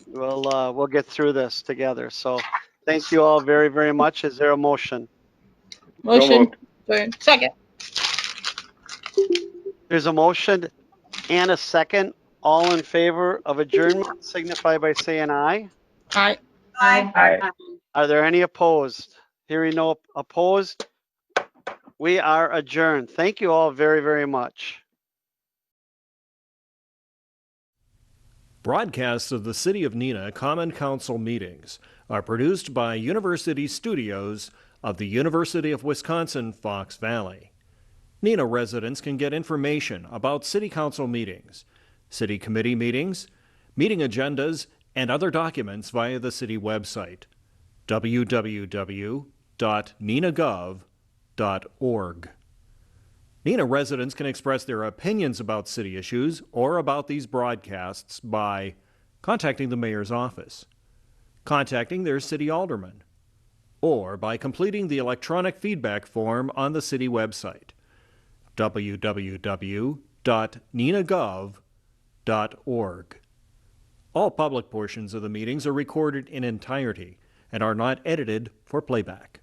we'll get through this together. So thank you all very, very much. Is there a motion? Motion. Second. There's a motion and a second. All in favor of adjournment signify by saying aye. Aye. Aye. Aye. Are there any opposed? Hearing no opposed, we are adjourned. Thank you all very, very much. Broadcasts of the City of Neenah Common Council meetings are produced by University Studios of the University of Wisconsin-Fox Valley. Neenah residents can get information about City Council meetings, City Committee meetings, meeting agendas, and other documents via the City website, www.neenahgov.org. Neenah residents can express their opinions about city issues or about these broadcasts by contacting the mayor's office, contacting their city alderman, or by completing the electronic feedback form on the city website, www.neenahgov.org. All public portions of the meetings are recorded in entirety and are not edited for playback.